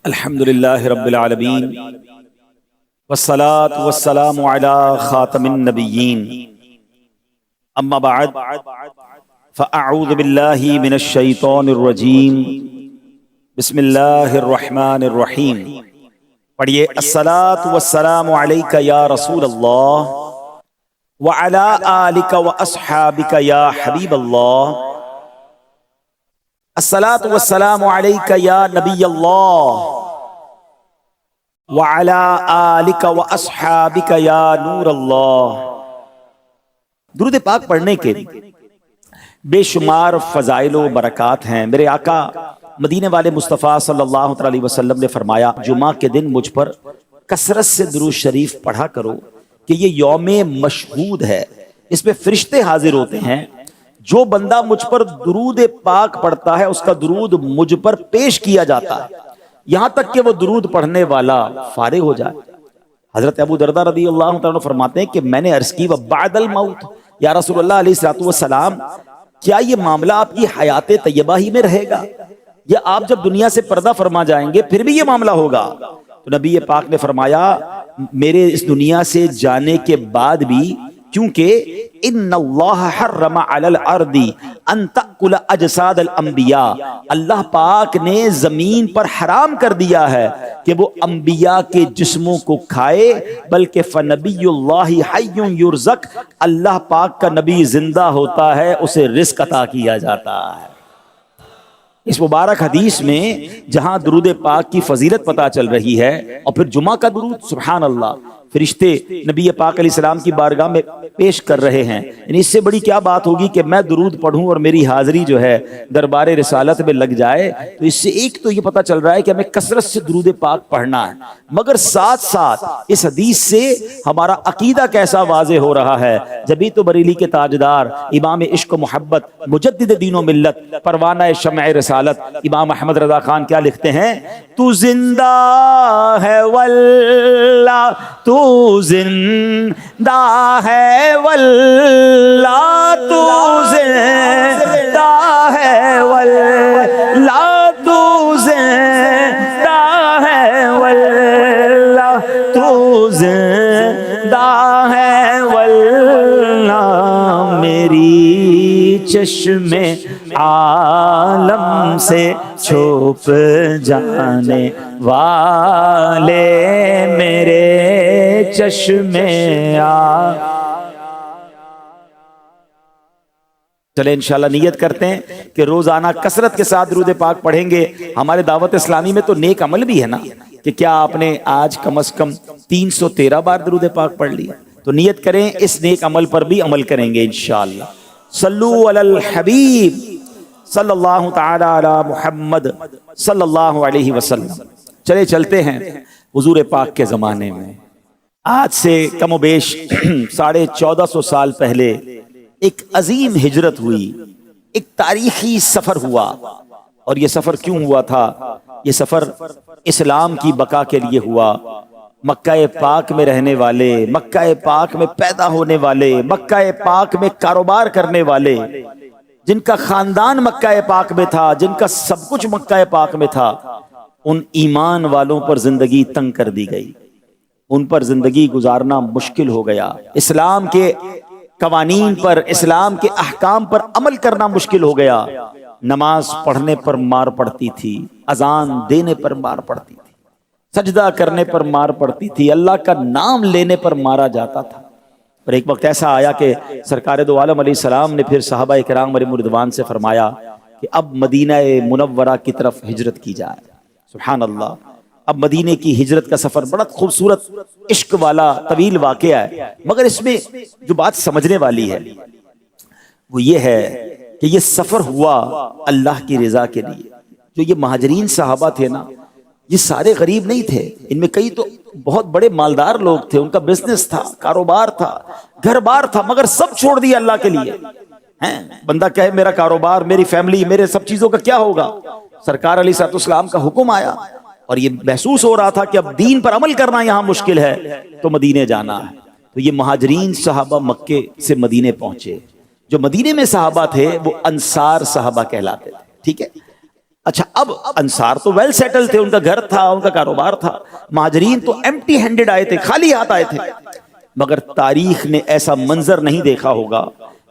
الحمدللہ رب العالمین والصلاة والسلام علی خاتم النبیین اما بعد فاعوذ باللہ من الشیطان الرجیم بسم اللہ الرحمن الرحیم. پڑھیے الصلاة والسلام علیک یا رسول اللہ وعلی آلک واصحابک یا حبیب اللہ. الصلاة والسلام علیک یا نبی اللہ وعلی آلک واصحابک یا نور اللہ. درود پاک پڑھنے کے بے شمار فضائل و برکات ہیں. میرے آقا مدینے والے مصطفیٰ صلی اللہ علیہ وسلم نے فرمایا جمعہ کے دن مجھ پر کثرت سے درود شریف پڑھا کرو کہ یہ یوم مشہود ہے، اس میں فرشتے حاضر ہوتے ہیں. جو بندہ مجھ پر درود پاک پڑھتا ہے اس کا درود مجھ پر پیش کیا جاتا ہے یہاں تک کہ وہ درود پڑھنے والا فارغ ہو جائے. حضرت ابو درداء رضی اللہ عنہ فرماتے ہیں کہ میں نے عرض کی وبعد الموت یا رسول اللہ علیہ الصلوۃ والسلام، کیا یہ معاملہ آپ کی حیات طیبہ ہی میں رہے گا یا آپ جب دنیا سے پردہ فرما جائیں گے پھر بھی یہ معاملہ ہوگا؟ تو نبی پاک نے فرمایا میرے اس دنیا سے جانے کے بعد بھی، کیونکہ ان اللہ حرم علی الارض ان تأکل اجساد الانبیاء، اللہ پاک نے زمین پر حرام کر دیا ہے کہ وہ انبیاء کے جسموں کو کھائے، بلکہ فنبی اللہ حی یرزق، اللہ پاک کا نبی زندہ ہوتا ہے اسے رزق عطا کیا جاتا ہے. اس مبارک حدیث میں جہاں درود پاک کی فضیلت پتہ چل رہی ہے اور پھر جمعہ کا درود، سبحان اللہ، فرشتے نبی پاک علیہ السلام کی بارگاہ میں پیش کر رہے ہیں. یعنی اس سے بڑی کیا بات ہوگی کہ میں درود پڑھوں اور میری حاضری جو ہے دربار رسالت میں لگ جائے. تو اس سے ایک تو یہ پتہ چل رہا ہے کہ ہمیں کثرت سے درود پاک پڑھنا ہے، مگر ساتھ ساتھ اس حدیث سے ہمارا عقیدہ کیسا واضح ہو رہا ہے. جبھی تو بریلی کے تاجدار امام عشق و محبت مجدد دین و ملت پروانہ شمع رسالت امام احمد رضا خان کیا لکھتے ہیں؟ تو زندہ ہے واللہ، تو زندہ ہے واللہ، تو زندہ ہے واللہ، تو زندہ ہے واللہ، تو زندہ ہے واللہ. میری چشم عالم سے چھپ جانے والے میرے چشم چلے انشاءاللہ نیت کرتے ہیں کہ روزانہ کثرت کے ساتھ درود پاک پڑھیں گے. ہمارے دعوت اسلامی میں تو نیک عمل بھی ہے نا، کہ کیا آپ نے آج کم از کم 313 بار درود پاک پڑھ لیا؟ تو نیت کریں اس نیک عمل پر بھی عمل کریں گے انشاءاللہ. صلو علی الحبیب صلی اللہ تعالی علی محمد صلی اللہ علیہ وسلم. چلے چلتے ہیں حضور پاک کے زمانے میں. آج سے کم و بیش 1450 سال پہلے ایک عظیم ہجرت ہوئی، ایک تاریخی سفر ہوا. اور یہ سفر کیوں ہوا تھا؟ یہ سفر اسلام کی بقا کے لیے ہوا. مکہ پاک میں رہنے والے، مکہ پاک میں پیدا ہونے والے، مکہ پاک میں کاروبار کرنے والے، جن کا خاندان مکہ پاک میں تھا، جن کا سب کچھ مکہ پاک میں تھا، ان ایمان والوں پر زندگی تنگ کر دی گئی، ان پر زندگی گزارنا مشکل ہو گیا. اسلام کے قوانین پر، اسلام کے احکام پر عمل کرنا مشکل ہو گیا. نماز پڑھنے پر مار پڑتی تھی، اذان دینے پر مار پڑتی تھی، سجدہ کرنے پر مار پڑتی تھی، اللہ کا نام لینے پر مارا جاتا تھا. اور ایک وقت ایسا آیا کہ سرکار دو عالم علیہ السلام نے پھر صحابہ کرام علیہم رضوان سے فرمایا کہ اب مدینہ منورہ کی طرف ہجرت کی جائے. سبحان اللہ. اب مدینے کی ہجرت کا سفر بڑا خوبصورت عشق والا طویل واقعہ ہے، مگر اس میں جو بات سمجھنے والی ہے وہ یہ ہے کہ یہ سفر ہوا اللہ کی رضا کے لیے. جو یہ مہاجرین صحابہ تھے نا، یہ سارے غریب نہیں تھے، ان میں کئی تو بہت بڑے مالدار لوگ تھے، ان کا بزنس تھا، کاروبار تھا، گھر بار تھا، مگر سب چھوڑ دیا اللہ کے لیے. بندہ کہے میرا کاروبار، میری فیملی، میرے سب چیزوں کا کیا ہوگا؟ سرکار علیہ الصلوۃ والسلام کا حکم آیا اور یہ محسوس ہو رہا تھا کہ اب دین پر عمل کرنا یہاں مشکل ہے تو مدینے جانا ہے. تو یہ مہاجرین صحابہ مکے سے مدینے پہنچے. جو مدینے میں صحابہ تھے وہ انصار صحابہ کہلاتے تھے. ٹھیک ہے. اچھا اب انصار تو ویل سیٹل تھے، ان کا گھر تھا، ان کا کاروبار تھا، مہاجرین تو ایمٹی ہینڈڈ آئے تھے، خالی ہاتھ آئے تھے. مگر تاریخ نے ایسا منظر نہیں دیکھا ہوگا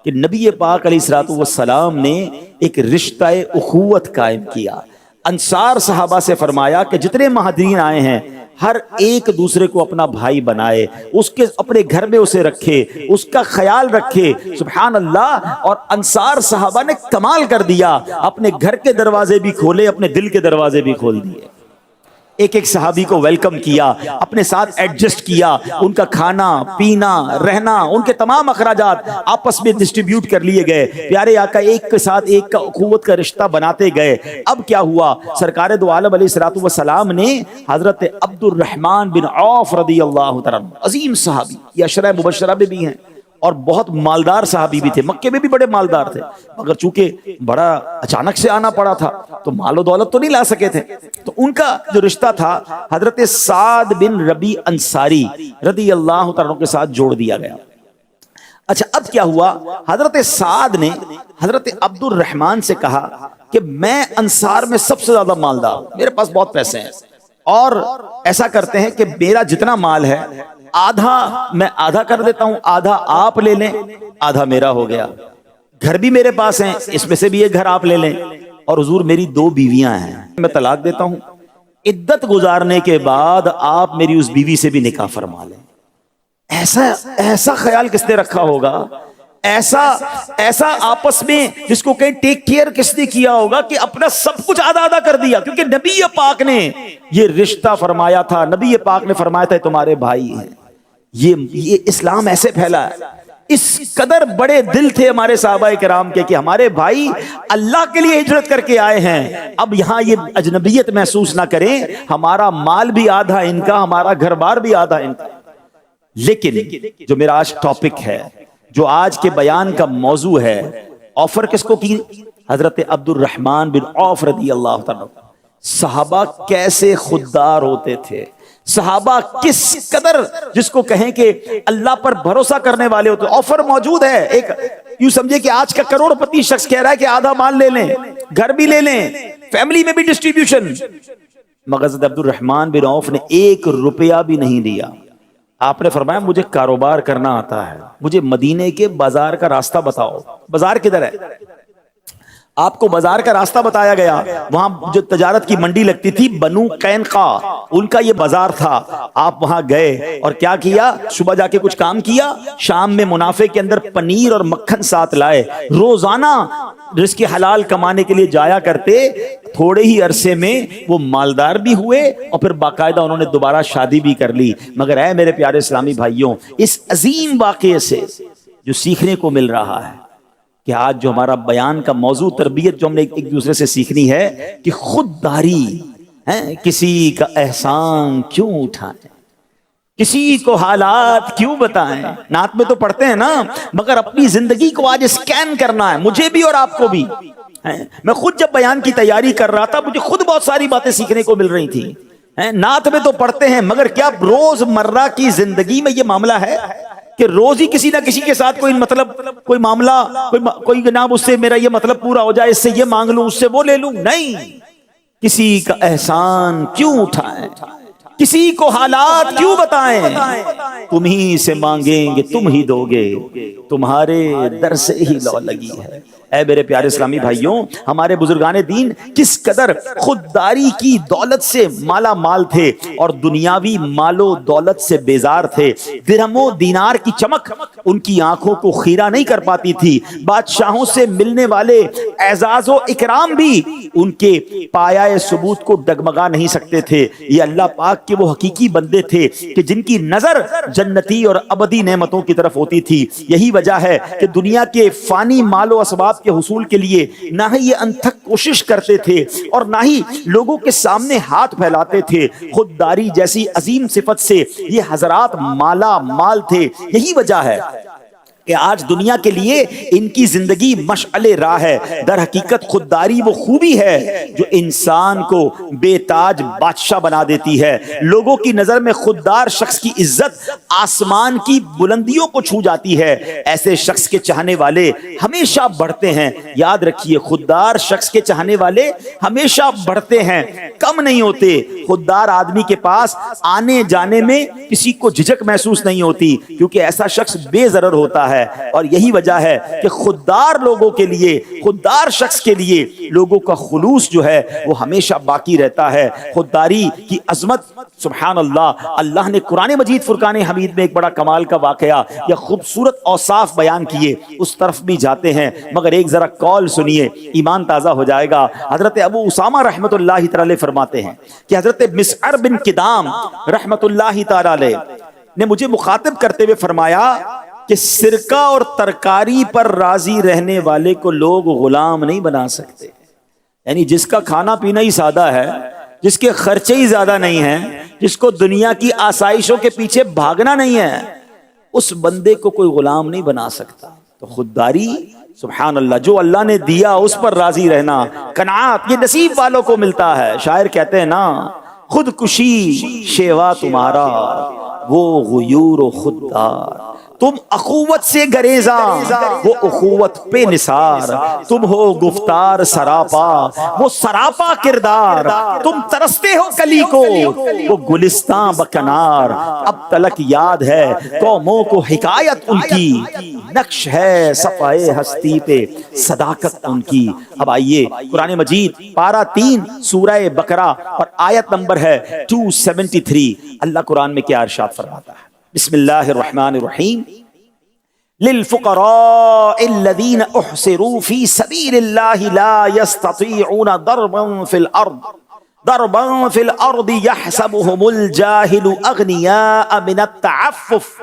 کہ نبی پاک علیہ الصلوۃ والسلام نے ایک رشتہ اخوت قائم کیا. انصار صحابہ سے فرمایا کہ جتنے مہاجرین آئے ہیں ہر ایک دوسرے کو اپنا بھائی بنائے، اس کے اپنے گھر میں اسے رکھے، اس کا خیال رکھے. سبحان اللہ. اور انصار صحابہ نے کمال کر دیا، اپنے گھر کے دروازے بھی کھولے، اپنے دل کے دروازے بھی کھول دیے. ایک ایک صحابی کو ویلکم کیا، اپنے ساتھ ایڈجسٹ کیا، ان کا کھانا پینا رہنا ان کے تمام اخراجات آپس میں ڈسٹریبیوٹ کر لیے گئے. پیارے آقا ایک کے ساتھ ایک کا اخوت کا رشتہ بناتے گئے. اب کیا ہوا، سرکار دو عالم علیہ الصلوۃ والسلام نے حضرت عبد الرحمن بن عوف رضی اللہ تعالیٰ عنہ، عظیم صحابی، یہ عشرہ مبشرہ میں بھی ہیں اور بہت مالدار صحابی بھی تھے، مکے میں بھی بڑے مالدار تھے، مگر چونکہ بڑا اچانک سے آنا پڑا تھا تو مال و دولت تو نہیں لا سکے تھے. تو ان کا جو رشتہ تھا حضرت سعد بن ربیع انصاری رضی اللہ تعالیٰ عنہ کے ساتھ جوڑ دیا گیا. اچھا اب کیا ہوا، حضرت سعد نے حضرت عبد الرحمن سے کہا کہ میں انصار میں سب سے زیادہ مالدار ہوں، میرے پاس بہت پیسے ہیں، اور ایسا کرتے ہیں کہ میرا جتنا مال ہے آدھا میں آدھا کر دیتا ہوں، آدھا آپ لے لیں، آدھا میرا ہو گیا. گھر بھی میرے پاس ہیں، اس میں سے بھی ایک گھر آپ لے لیں. اور حضور میری 2 بیویاں ہیں، میں طلاق دیتا ہوں، عدت گزارنے کے بعد آپ میری اس بیوی سے بھی نکاح فرما لیں. ایسا خیال کس نے رکھا ہوگا، ایسا آپس میں جس کو کہیں ٹیک کیئر کس نے کیا ہوگا کہ اپنا سب کچھ آدھا آدھا کر دیا. کیونکہ نبی پاک نے یہ رشتہ فرمایا تھا، نبی پاک نے فرمایا تھا تمہارے بھائی ہیں. یہ اسلام ایسے پھیلا ہے. اس قدر بڑے دل تھے ہمارے صحابہ کرام کے کہ ہمارے بھائی اللہ کے لیے ہجرت کر کے آئے ہیں، اب یہاں یہ اجنبیت محسوس نہ کریں، ہمارا مال بھی آدھا ان کا، ہمارا گھر بار بھی آدھا ان کا. لیکن جو میرا آج ٹاپک ہے، جو آج کے بیان کا موضوع ہے، آفر کس کو کی؟ حضرت عبد الرحمن بن عوف رضی اللہ تعالیٰ. صحابہ کیسے خوددار ہوتے تھے، صحابہ کس قدر جس کو کہیں کہ اللہ پر بھروسہ کرنے والے ہوتے. آفر موجود ہے، ایک یوں سمجھے کہ آج کا کروڑ پتی شخص کہہ رہا ہے کہ آدھا مال لے لیں، گھر بھی لے لیں، فیملی میں بھی ڈسٹریبیوشن. مگر حضرت عبد الرحمن بن عوف نے 1 روپیہ بھی نہیں دیا. آپ نے فرمایا مجھے کاروبار کرنا آتا ہے، مجھے مدینے کے بازار کا راستہ بتاؤ. بازار کدھر ہے؟ آپ کو بازار کا راستہ بتایا گیا. وہاں جو تجارت کی منڈی لگتی تھی بنو قینقا، ان کا یہ بازار تھا. آپ وہاں گئے اور کیا کیا، صبح جا کے کچھ کام کیا، شام میں منافع کے اندر پنیر اور مکھن ساتھ لائے. روزانہ رزق حلال کمانے کے لیے جایا کرتے. تھوڑے ہی عرصے میں وہ مالدار بھی ہوئے اور پھر باقاعدہ انہوں نے دوبارہ شادی بھی کر لی. مگر اے میرے پیارے اسلامی بھائیوں، اس عظیم واقعے سے جو سیکھنے کو مل رہا ہے کہ آج جو ہمارا بیان کا موضوع تربیت جو ہم نے ایک دوسرے سے سیکھنی ہے کہ خودداری ہے، کسی کا احسان کیوں اٹھائیں، کسی کو حالات کیوں بتائیں. نعت میں تو پڑھتے ہیں نا، مگر اپنی زندگی کو آج اسکین کرنا ہے، مجھے بھی اور آپ کو بھی. میں خود جب بیان کی تیاری کر رہا تھا مجھے خود بہت ساری باتیں سیکھنے کو مل رہی تھی. نعت میں تو پڑھتے ہیں، مگر کیا روز مرہ کی زندگی میں یہ معاملہ ہے کہ روز ہی کسی نہ کسی کے ساتھ کوئی مطلب کوئی معاملہ کوئی جناب اس سے میرا یہ مطلب پورا ہو جائے، اس سے یہ مانگ لوں، اس سے وہ لے لوں؟ نہیں. کسی کا احسان کیوں اٹھائیں، کسی کو حالات کیوں بتائیں، تم ہی سے مانگیں گے تم ہی دو گے، تمہارے در سے ہی لو لگی ہے. اے میرے پیارے اسلامی بھائیوں، ہمارے بزرگان دین کس قدر خودداری کی دولت سے مالا مال تھے اور دنیاوی مال و دولت سے بیزار تھے. درہم و دینار کی چمک ان کی آنکھوں کو خیرہ نہیں کر پاتی تھی. بادشاہوں سے ملنے والے اعزاز و اکرام بھی ان کے پایہ ثبوت کو ڈگمگا نہیں سکتے تھے. یہ اللہ پاک کے وہ حقیقی بندے تھے کہ جن کی نظر جنتی اور ابدی نعمتوں کی طرف ہوتی تھی. یہی وجہ ہے کہ دنیا کے فانی مال و اسباب کے حصول کے لیے نہ ہی یہ انتھک کوشش کرتے تھے اور نہ ہی لوگوں کے سامنے ہاتھ پھیلاتے تھے. خودداری جیسی عظیم صفت سے یہ حضرات مالا مال تھے. یہی وجہ ہے کہ آج دنیا کے لیے ان کی زندگی مشعل راہ ہے۔ در حقیقت خودداری وہ خوبی ہے جو انسان کو بے تاج بادشاہ بنا دیتی ہے۔ لوگوں کی نظر میں خوددار شخص کی عزت آسمان کی بلندیوں کو چھو جاتی ہے۔ ایسے شخص کے چاہنے والے ہمیشہ بڑھتے ہیں۔ یاد رکھیے، خوددار شخص کے چاہنے والے ہمیشہ بڑھتے ہیں، کم نہیں ہوتے۔ خوددار آدمی کے پاس آنے جانے میں کسی کو جھجک محسوس نہیں ہوتی، کیونکہ ایسا شخص بے ضرر ہوتا ہے۔ اور یہی وجہ ہے کہ خوددار لوگوں کے لیے، خوددار شخص کے لیے لوگوں کا خلوص جو ہے وہ ہمیشہ باقی رہتا ہے۔ خودداری کی عظمت، سبحان اللہ، اللہ نے قرآن مجید فرقان حمید میں ایک بڑا کمال کا واقعہ یا خوبصورت اوصاف بیان کیے، اس طرف بھی جاتے ہیں، مگر ایک ذرا قول سنیے، ایمان تازہ ہو جائے گا۔ حضرت ابو اسامہ رحمۃ اللہ تعالی فرماتے ہیں کہ حضرت مسعر بن کدام رحمۃ اللہ تعالی نے مجھے مخاطب کرتے ہوئے فرمایا کہ سرکہ اور ترکاری پر راضی رہنے والے کو لوگ غلام نہیں بنا سکتے۔ یعنی جس کا کھانا پینا ہی سادہ ہے، جس کے خرچے ہی زیادہ نہیں ہیں، جس کو دنیا کی آسائشوں کے پیچھے بھاگنا نہیں ہے، اس بندے کو کوئی غلام نہیں بنا سکتا۔ تو خودداری، سبحان اللہ، جو اللہ نے دیا اس پر راضی رہنا، قناعت، یہ نصیب والوں کو ملتا ہے۔ شاعر کہتے ہیں نا، خودکشی شیوا تمہارا وہ غیور و خوددار، تم اخوت سے گریزاں وہ اخوت پہ نثار، تم ہو گفتار سراپا وہ سراپا کردار، تم ترستے ہو کلی کو وہ گلستاں بکنار، اب تلک یاد ہے قوموں کو حکایت ان کی، نقش ہے صفحہ ہستی پہ صداقت ان کی۔ اب آئیے قرآن مجید پارہ 3 سورہ بقرہ اور آیت نمبر ہے 273، اللہ قرآن میں کیا ارشاد فرماتا ہے؟ بسم اللہ الرحمن الرحیم، للفقراء الذین احصروا فی سبیل اللہ لا یستطیعون ضربا فی الارض یحسبهم الجاہل اغنیاء من التعفف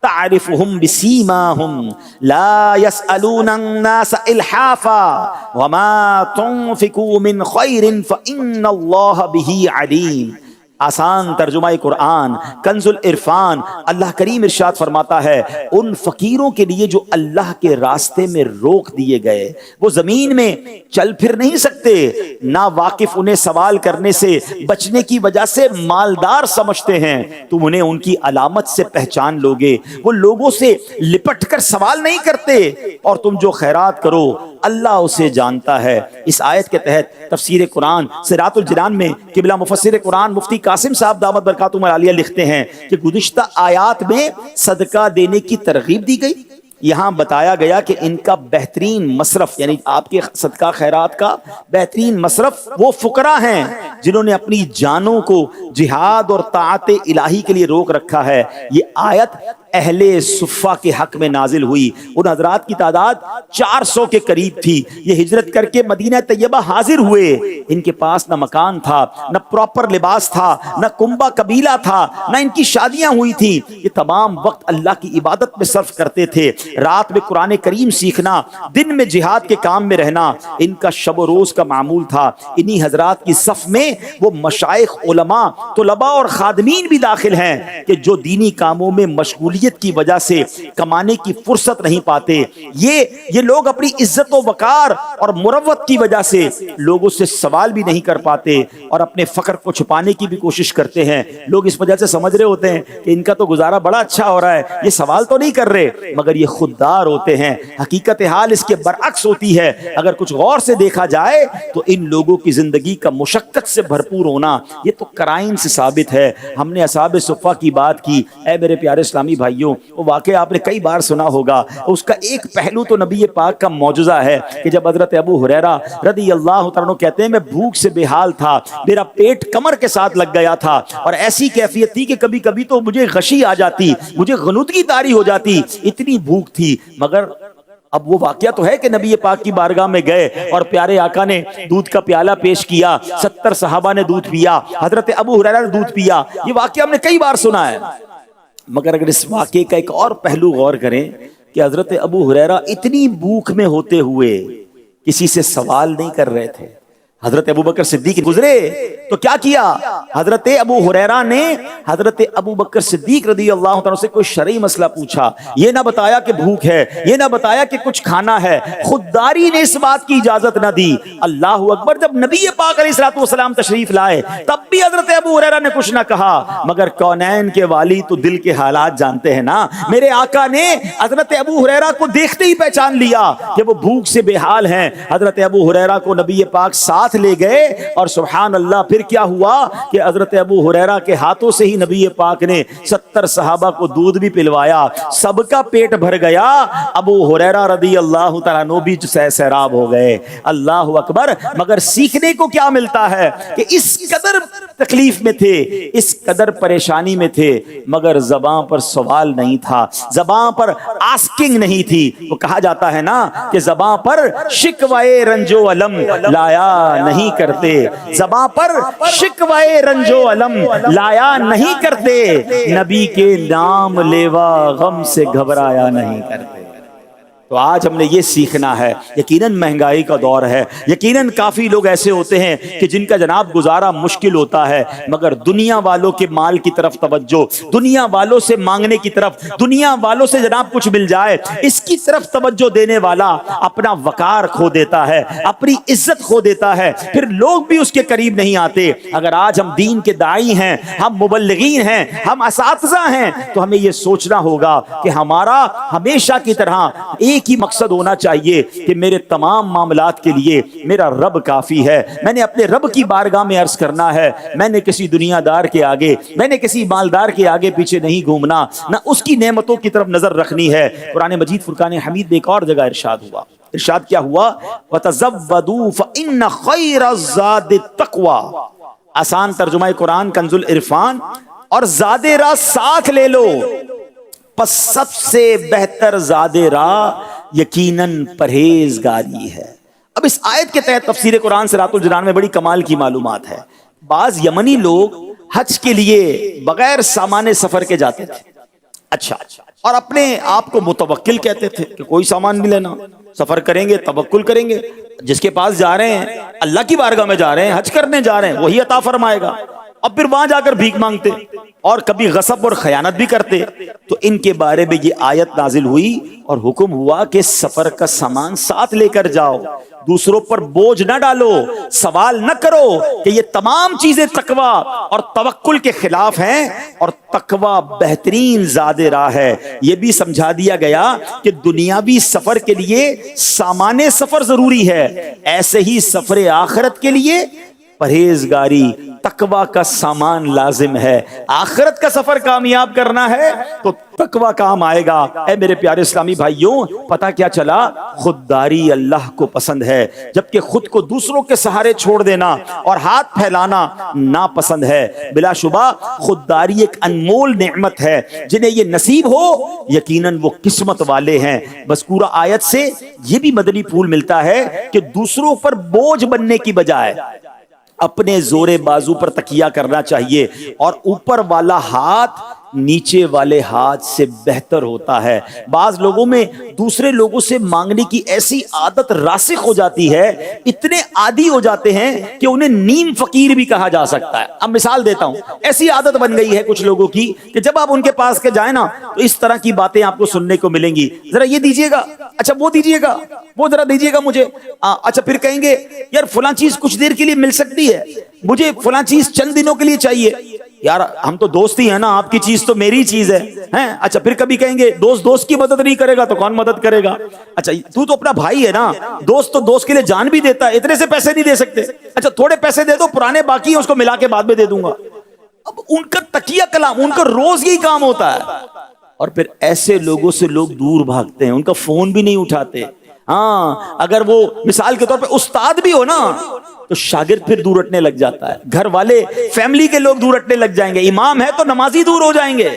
تعرفهم بسیماهم لا يسألون الناس الحافا وما تنفقوا من خیر فإن اللہ به علیم۔ آسان ترجمہ قرآن کنز العرفان، اللہ کریم ارشاد فرماتا ہے ان فقیروں کے لیے جو اللہ کے راستے میں روک دیے گئے، وہ زمین میں چل پھر نہیں سکتے، نا واقف انہیں سوال کرنے سے بچنے کی وجہ سے مالدار سمجھتے ہیں، تم انہیں ان کی علامت سے پہچان لوگے، وہ لوگوں سے لپٹ کر سوال نہیں کرتے، اور تم جو خیرات کرو اللہ اسے جانتا ہے۔ اس آیت کے تحت تفسیر قرآن صراط الجنان میں قبلہ مفسر قرآن مفتی قاسم صاحب دامت برکاتہم العالیہ لکھتے ہیں کہ گزشتہ آیات میں صدقہ دینے کی ترغیب دی گئی، یہاں بتایا گیا کہ ان کا بہترین مصرف، یعنی آپ کے صدقہ خیرات کا بہترین مصرف وہ فقراء ہیں جنہوں نے اپنی جانوں کو جہاد اور طاعت الہی کے لیے روک رکھا ہے۔ یہ آیت اہل صفہ کے حق میں نازل ہوئی، ان حضرات کی تعداد 400 کے قریب تھی، یہ ہجرت کر کے مدینہ طیبہ حاضر ہوئے، ان کے پاس نہ مکان تھا، نہ پراپر لباس تھا، نہ کنبہ قبیلہ تھا، نہ ان کی شادیاں ہوئی تھی، یہ تمام وقت اللہ کی عبادت میں صرف کرتے تھے، رات میں قرآن کریم سیکھنا، دن میں جہاد کے کام میں رہنا ان کا شب و روز کا معمول تھا۔ انہی حضرات کی صف میں وہ مشائخ، علماء، طلباء اور خادمین بھی داخل ہیں کہ جو دینی کاموں میں مشغولیت کی وجہ سے کمانے کی فرصت نہیں پاتے، یہ لوگ اپنی عزت و وقار اور مروت کی وجہ سے لوگوں سے سوال بھی نہیں کر پاتے اور اپنے فقر کو چھپانے کی بھی کوشش کرتے ہیں۔ لوگ اس وجہ سے سمجھ رہے ہوتے ہیں کہ ان کا تو گزارا بڑا اچھا ہو رہا ہے، یہ سوال تو نہیں کر رہے، مگر یہ خوددار ہوتے ہیں۔ حقیقت حال اس کے برعکس ہوتی ہے۔ اگر کچھ غور سے دیکھا جائے تو ان لوگوں کی زندگی کا مشقت سے بھرپور ہونا یہ تو قرائن سے ثابت ہے۔ ہم نے اصحاب صفہ کی بات کی، اے میرے پیارے اسلامی بھائیوں، وہ واقعہ آپ نے کئی بار سنا ہوگا، اس کا ایک پہلو تو نبی پاک کا معجزہ ہے کہ جب حضرت ابو ہریرہ رضی اللہ تعالیٰ عنہ کہتے ہیں میں بھوک سے بے حال تھا، میرا پیٹ کمر کے ساتھ لگ گیا تھا اور ایسی کیفیت تھی کہ کبھی کبھی تو مجھے غشی آ جاتی، مجھے غنودگی طاری ہو جاتی، اتنی بھوک تھی۔ مگر اب وہ واقعہ تو ہے کہ نبی پاک کی بارگاہ میں گئے اور پیارے آقا نے دودھ کا پیالہ پیش کیا، 70 صحابہ نے دودھ پیا، حضرت ابو ہریرہ نے دودھ پیا، یہ واقعہ ہم نے کئی بار سنا ہے۔ مگر اگر اس واقعے کا ایک اور پہلو غور کریں کہ حضرت ابو ہریرہ اتنی بھوک میں ہوتے ہوئے کسی سے سوال نہیں کر رہے تھے، حضرت ابو بکر صدیق گزرے تو کیا کیا؟ حضرت ابو ہریرہ نے حضرت ابو بکر صدیق رضی اللہ تعالیٰ سے کوئی شرعی مسئلہ پوچھا، یہ نہ بتایا کہ بھوک ہے، یہ نہ بتایا کہ کچھ کھانا ہے، خودداری نے اس بات کی اجازت نہ دی۔ اللہ اکبر، جب نبی پاک علیہ الصلوۃ والسلام تشریف لائے تب بھی حضرت ابو ہریرہ نے کچھ نہ کہا، مگر کونین کے والی تو دل کے حالات جانتے ہیں نا۔ میرے آقا نے حضرت ابو ہریرہ کو دیکھتے ہی پہچان لیا کہ وہ بھوک سے بے حال ہیں۔ حضرت ابو ہریرہ کو نبی پاک ساتھ لے گئے اور سبحان اللہ پھر کیا ہوا کہ حضرت ابو ہریرہ کے ہاتھوں سے ہی نبی پاک نے 70 صحابہ کو دودھ بھی پلوایا، سب کا پیٹ بھر گیا۔ ابو ہریرہ رضی اللہ تعالیٰ عنہ بھی سیراب ہو گئے۔ اللہ اکبر، مگر سیکھنے کو کیا ملتا ہے کہ اس قدر تکلیف میں تھے، اس قدر پریشانی میں تھے، مگر زبان پر سوال نہیں تھا، زبان پر آسکنگ نہیں تھی۔ وہ کہا جاتا ہے نا کہ زبان پر شکوائے رنج و علم لایا نہیں کرتے، زبان پر شکوائے رنج و علم لایا نہیں کرتے، نبی کے نام لیوا غم سے گھبرایا نہیں کرتے۔ تو آج ہم نے یہ سیکھنا ہے۔ یقیناً مہنگائی کا دور ہے، یقیناً کافی لوگ ایسے ہوتے ہیں کہ جن کا جناب گزارا مشکل ہوتا ہے، مگر دنیا والوں کے مال کی طرف توجہ، دنیا والوں سے مانگنے کی طرف، دنیا والوں سے جناب کچھ مل جائے اس کی طرف توجہ دینے والا اپنا وقار کھو دیتا ہے، اپنی عزت کھو دیتا ہے، پھر لوگ بھی اس کے قریب نہیں آتے۔ اگر آج ہم دین کے داعی ہیں، ہم مبلغین ہیں، ہم اساتذہ ہیں، تو ہمیں یہ سوچنا ہوگا کہ ہمارا ہمیشہ کی طرح ایک ہی مقصد ہونا چاہیے کہ میرے تمام معاملات کے لیے میرا رب کافی ہے۔ میں نے اپنے رب کی بارگاہ میں عرض کرنا ہے، میں نے کسی دنیا دار کے آگے، میں نے کسی مالدار کے آگے پیچھے نہیں گھومنا، نہ اس کی نعمتوں کی طرف نظر رکھنی ہے۔ قرآن مجید فرقان حمید میں ایک اور جگہ ارشاد ہوا، ارشاد کیا ہوا؟ وَتَزَوَّدُوا فَإِنَّ خَيْرَ الزَّادِ التَّقْوَىٰ۔ آسان ترجمہ قرآن کنز العرفان، اور زاد راہ ساتھ لے لو، پس سب سے بہتر زاد راہ یقیناً پرہیزگاری ہے۔ اب اس آیت کے تحت تفسیر قرآن صراط الجنان میں بڑی کمال کی معلومات ہے۔ بعض یمنی لوگ حج کے لیے بغیر سامان سفر کے جاتے تھے، اچھا، اور اپنے آپ کو متوکل کہتے تھے کہ کوئی سامان نہیں لینا، سفر کریں گے توکل کریں گے، جس کے پاس جا رہے ہیں اللہ کی بارگاہ میں جا رہے ہیں، حج کرنے جا رہے ہیں، وہی عطا فرمائے گا۔ اب پھر وہاں جا کر بھیک مانگتے اور کبھی غصب اور خیانت بھی کرتے۔ تو ان کے بارے میں یہ آیت نازل ہوئی اور حکم ہوا کہ سفر کا سامان ساتھ لے کر جاؤ، دوسروں پر بوجھ نہ ڈالو، سوال نہ کرو کہ یہ تمام چیزیں تقویٰ اور توکل کے خلاف ہیں، اور تقویٰ بہترین زاد راہ ہے۔ یہ بھی سمجھا دیا گیا کہ دنیاوی سفر کے لیے سامان سفر ضروری ہے، ایسے ہی سفر آخرت کے لیے پرہیزگاری، تقویٰ کا سامان لازم ہے۔ آخرت کا سفر کامیاب کرنا ہے تو تقویٰ کام آئے گا۔ اے میرے پیارے اسلامی بھائیوں، پتہ کیا چلا؟ خودداری اللہ کو پسند ہے، جبکہ خود کو دوسروں کے سہارے چھوڑ دینا اور ہاتھ پھیلانا ناپسند ہے۔ بلا شبہ خودداری ایک انمول نعمت ہے، جنہیں یہ نصیب ہو یقیناً وہ قسمت والے ہیں۔ مذکورہ آیت سے یہ بھی مدنی پھول ملتا ہے کہ دوسروں پر بوجھ بننے کی بجائے اپنے زور بازو پر تکیہ کرنا چاہیے، اور اوپر والا ہاتھ نیچے والے ہاتھ سے بہتر ہوتا ہے۔ بعض لوگوں میں دوسرے لوگوں سے مانگنے کی ایسی عادت راسخ ہو جاتی ہے، اتنے عادی ہو جاتے ہیں کہ انہیں نیم فقیر بھی کہا جا سکتا ہے۔ اب مثال دیتا ہوں، ایسی عادت بن گئی ہے کچھ لوگوں کی کہ جب آپ ان کے پاس کے جائیں نا تو اس طرح کی باتیں آپ کو سننے کو ملیں گی، ذرا یہ دیجیے گا، اچھا وہ دیجیے گا، وہ ذرا دیجیے گا مجھے، اچھا پھر کہیں گے یار فلاں چیز کچھ دیر کے لیے مل سکتی ہے، مجھے فلاں چیز چند دنوں کے لیے چاہیے۔ یار ہم تو دوست ہی ہیں نا، آپ کی چیز تو میری چیز ہے، اچھا پھر کبھی کہیں گے دوست کی مدد نہیں کرے گا تو کون مدد کرے گا؟ اچھا تو اپنا بھائی ہے نا، دوست تو دوست کے لیے جان بھی دیتا ہے، اتنے سے پیسے نہیں دے سکتے، اچھا تھوڑے پیسے دے دو، پرانے باقی ہیں اس کو ملا کے بعد میں دے دوں گا۔ اب ان کا تقیہ کلام، ان کا روز یہی کام ہوتا ہے، اور پھر ایسے لوگوں سے لوگ دور بھاگتے ہیں، ان کا فون بھی نہیں اٹھاتے۔ ہاں اگر وہ مثال کے طور پہ استاد بھی ہو نا تو شاگرد پھر دور ہٹنے لگ جاتا ہے، گھر والے فیملی کے لوگ دور ہٹنے لگ جائیں گے، امام ہے تو نمازی دور ہو جائیں گے۔